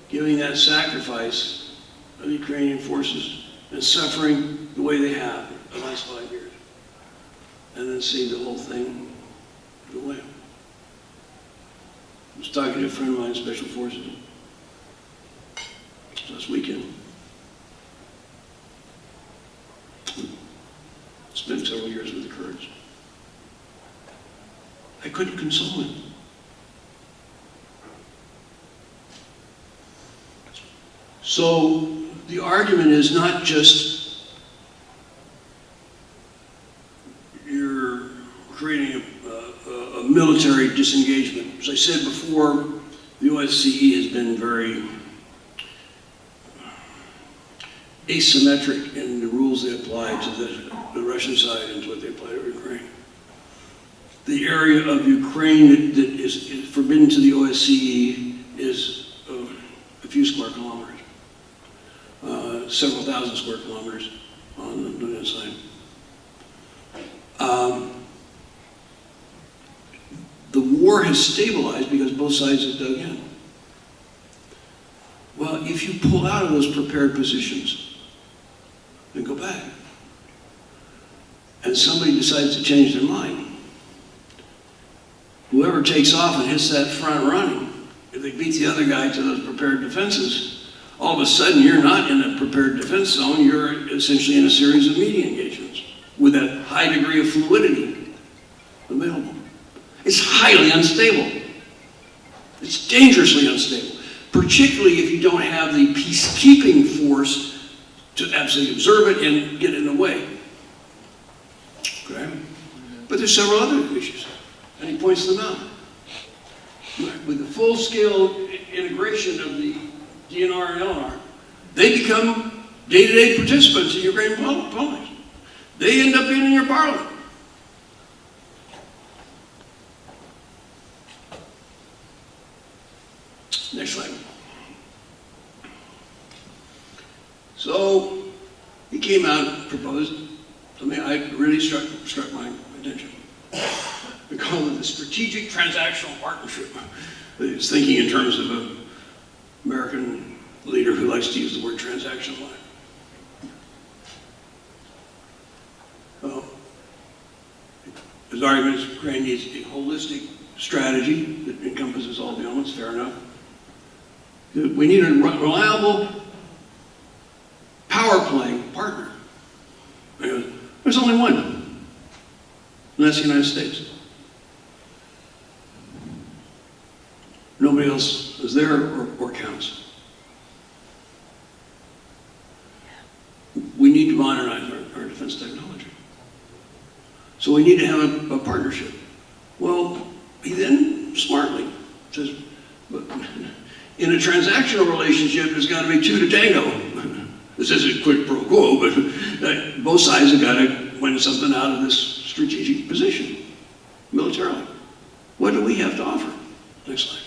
giving that sacrifice of the Ukrainian forces and suffering the way they have the last 5 years, and then see the whole thing go away? I was talking to a friend of mine in Special Forces this weekend. Spent several years with the Kurds. I couldn't console him. So the argument is not just you're creating a military disengagement. As I said before, the OSCE has been very asymmetric in the rule rules they apply to the Russian side and to what they apply to Ukraine. The area of Ukraine that is forbidden to the OSCE is a few square kilometers, several thousand square kilometers on the Donetsk side. The war has stabilized because both sides have dug in. Well, if you pull out of those prepared positions and go back, and somebody decides to change their mind, whoever takes off and hits that front running, if they beat the other guy to those prepared defenses, all of a sudden you're not in a prepared defense zone, you're essentially in a series of media engagements with that high degree of fluidity available. It's highly unstable. It's dangerously unstable, particularly if you don't have the peacekeeping force to absolutely observe it and get in the way. Okay? But there's several other issues, and he points them out. With the full-scale integration of the DNR and LNR, they become day-to-day participants in Ukrainian politics. They end up being in your parliament. Next slide. So he came out and proposed something I really struck my attention. We call it the strategic transactional partnership. He's thinking in terms of an American leader who likes to use the word transactional. Well, his argument is Ukraine needs a holistic strategy that encompasses all the elements, fair enough. We need a reliable power playing partner. There's only one, and that's the United States. Nobody else is there or counts. We need to modernize our defense technology. So we need to have a partnership. Well, he then smartly says, but in a transactional relationship, there's got to be two to tango. This isn't quid pro quo, but both sides have got to win something out of this strategic position, militarily. What do we have to offer? Next slide.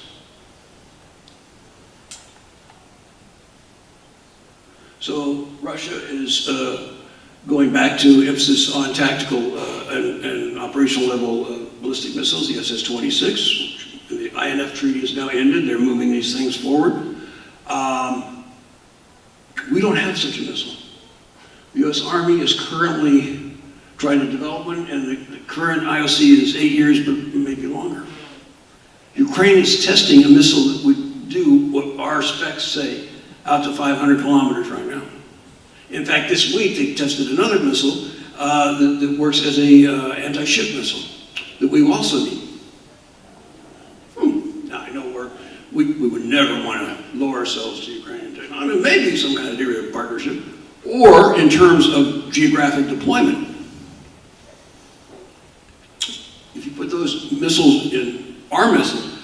So Russia is going back to emphasis on tactical and operational level ballistic missiles, the SS-26. The INF treaty is now ended. They're moving these things forward. We don't have such a missile. The U.S. Army is currently trying to develop one, and the current IOC is 8 years, but maybe longer. Ukraine is testing a missile that would do what our specs say, out to 500 kilometers right now. In fact, this week they tested another missile that works as a anti-ship missile that we also need. Now I know we would never want to lower ourselves to Ukrainian technology. I mean, maybe some kind of degree of partnership, or in terms of geographic deployment. If you put those missiles in our missiles,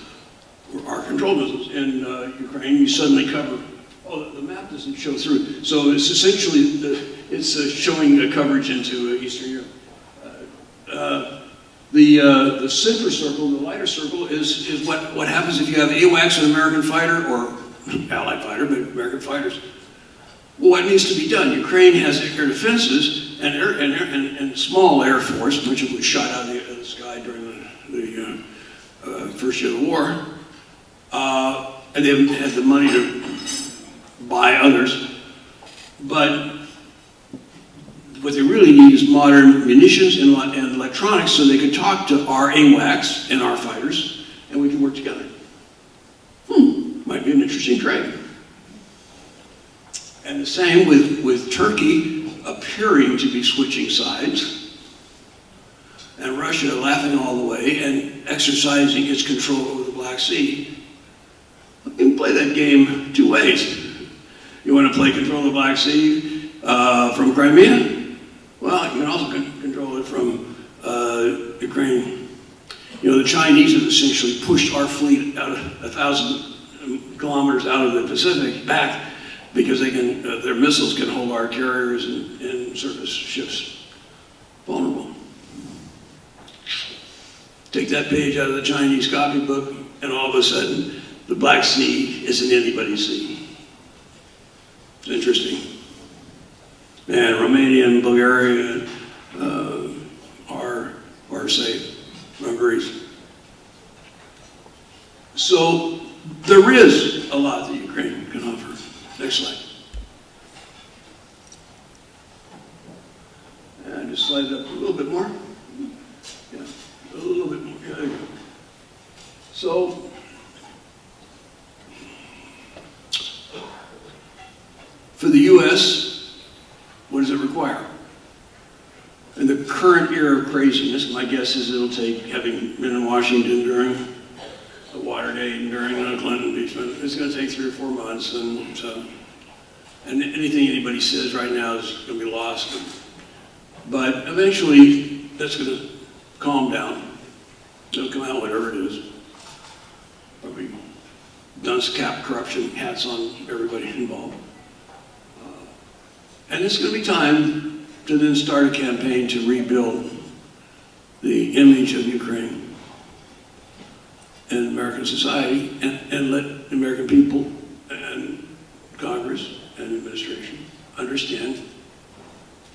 or our controlled missiles in Ukraine, you suddenly cover. Oh, the map doesn't show through. So it's essentially showing coverage into Eastern Europe. The center circle, the lighter circle, is what happens if you have AWACS, an American fighter, or Allied fighter, but American fighters. Well, what needs to be done? Ukraine has air defenses and small air force, much of it was shot out of the sky during the first year of the war, and they haven't had the money to buy others. But what they really need is modern munitions and electronics so they can talk to our AWACS and our fighters, and we can work together. Might be an interesting trade. And the same with Turkey appearing to be switching sides, and Russia laughing all the way and exercising its control over the Black Sea. You can play that game two ways. You want to play control of the Black Sea from Crimea? Well, you can also control it from Ukraine. You know, the Chinese have essentially pushed our fleet out of 1,000 kilometers out of the Pacific back because they can, their missiles can hold our carriers and surface ships vulnerable. Take that page out of the Chinese copybook, and all of a sudden, the Black Sea isn't anybody's sea. It's interesting. And Romania and Bulgaria are safe. Hungary's. So there is a lot that Ukraine can offer. Next slide. And just slide it up a little bit more. Yeah, a little bit more. Yeah, there you go. So, for the U.S., what does it require? In the current era of craziness, my guess is it'll take, having been in Washington during the Watergate and during the Clinton impeachment, it's going to take 3 or 4 months, and so, and anything anybody says right now is going to be lost. But eventually, that's going to calm down. It'll come out, whatever it is. Probably dunce cap corruption hats on everybody involved. And it's going to be time to then start a campaign to rebuild the image of Ukraine in American society, and let the American people and Congress and administration understand,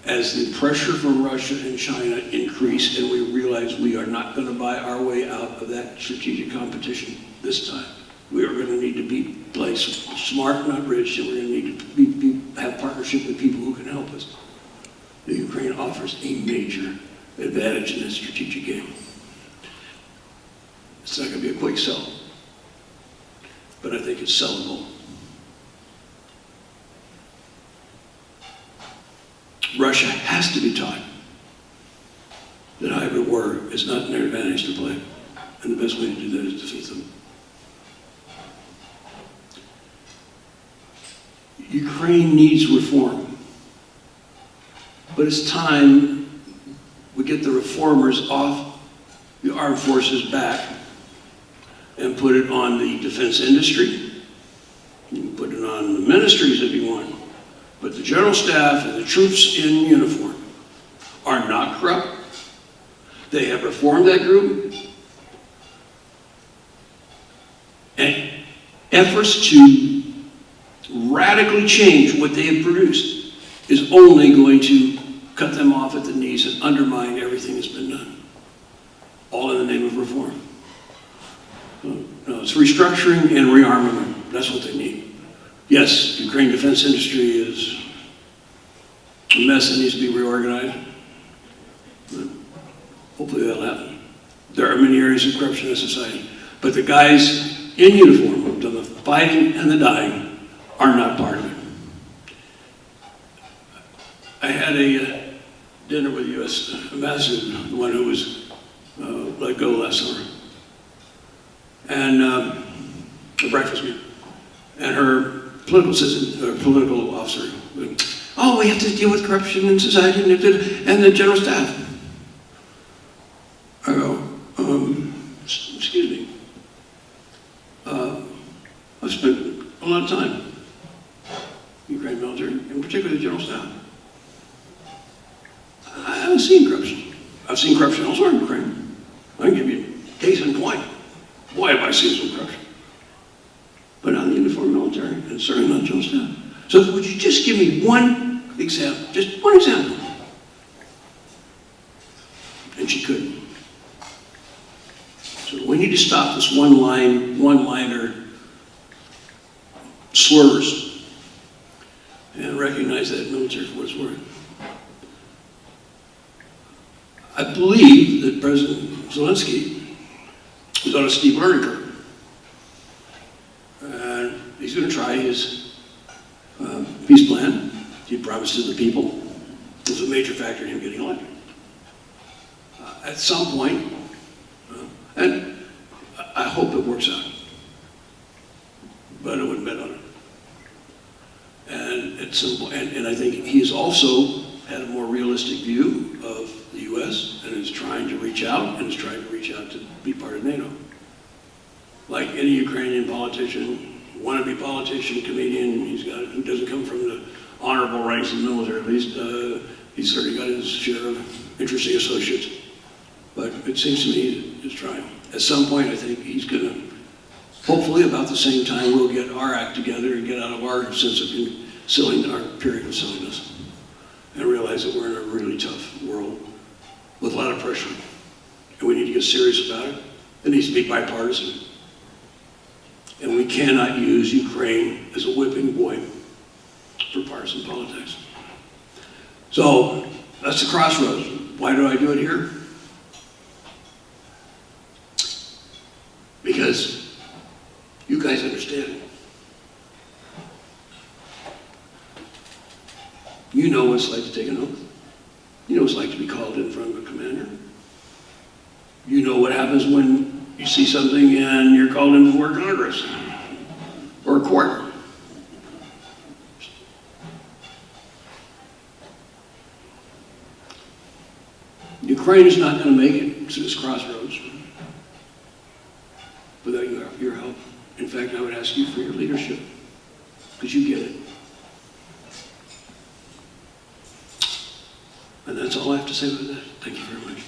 as the pressure from Russia and China increase and we realize we are not going to buy our way out of that strategic competition this time. We are going to need to play smart, not rich, and we're going to need to have partnership with people who can help us. The Ukraine offers a major advantage in this strategic game. It's not going to be a quick sell, but I think it's sellable. Russia has to be taught that hybrid war is not an advantage to play, and the best way to do that is defeat them. Ukraine needs reform, but it's time we get the reformers off the armed forces back and put it on the defense industry. You can put it on the ministries if you want, but the general staff and the troops in uniform are not corrupt. They have reformed that group, and efforts to radically change what they have produced is only going to cut them off at the knees and undermine everything that's been done, all in the name of reform. No, it's restructuring and rearmament. That's what they need. Yes, Ukraine defense industry is a mess that needs to be reorganized, but hopefully that'll happen. There are many areas of corruption in society, but the guys in uniform who've done the fighting and the dying are not part of it. I had a dinner with the U.S. ambassador, the one who was let go last summer, and a breakfast meal. And her political assistant, or political officer, oh, we have to deal with corruption in society and the general staff. I go, excuse me. I've spent a lot of time Ukraine military, and particularly the general staff. I haven't seen corruption. I've seen corruption elsewhere in Ukraine. I can give you a case in point. Boy, have I seen some corruption. But not in the uniformed military, and certainly not general staff. So would you just give me one example, just one example? And she couldn't. So we need to stop this one-liner slurs and recognize that military for what it's worth. I believe that President Zelensky is on a steep learning curve. And he's going to try his peace plan he promised to the people. It was a major factor in him getting elected. At some point, and I hope it works out, but I wouldn't bet on it. And at some point, and I think he's also had a more realistic view of the U.S. and is trying to reach out, to be part of NATO. Like any Ukrainian politician, wannabe politician, comedian. He doesn't come from the honorable ranks of the military, at least. He's certainly got his share of interesting associates. But it seems to me he's trying. At some point, I think he's going to, hopefully about the same time, we'll get our act together and get out of our sense of silliness, our period of silliness, and realize that we're in a really tough world with a lot of pressure. And we need to get serious about it. It needs to be bipartisan. And we cannot use Ukraine as a whipping boy for partisan politics. So that's the crossroads. Why do I do it here? Because you guys understand. You know what it's like to take an oath. You know what it's like to be called in front of a commander. You know what happens when you see something and you're called in before Congress or a court. Ukraine is not going to make it to this crossroads without your help. In fact, I would ask you for your leadership, because you get it. And that's all I have to say about that. Thank you very much.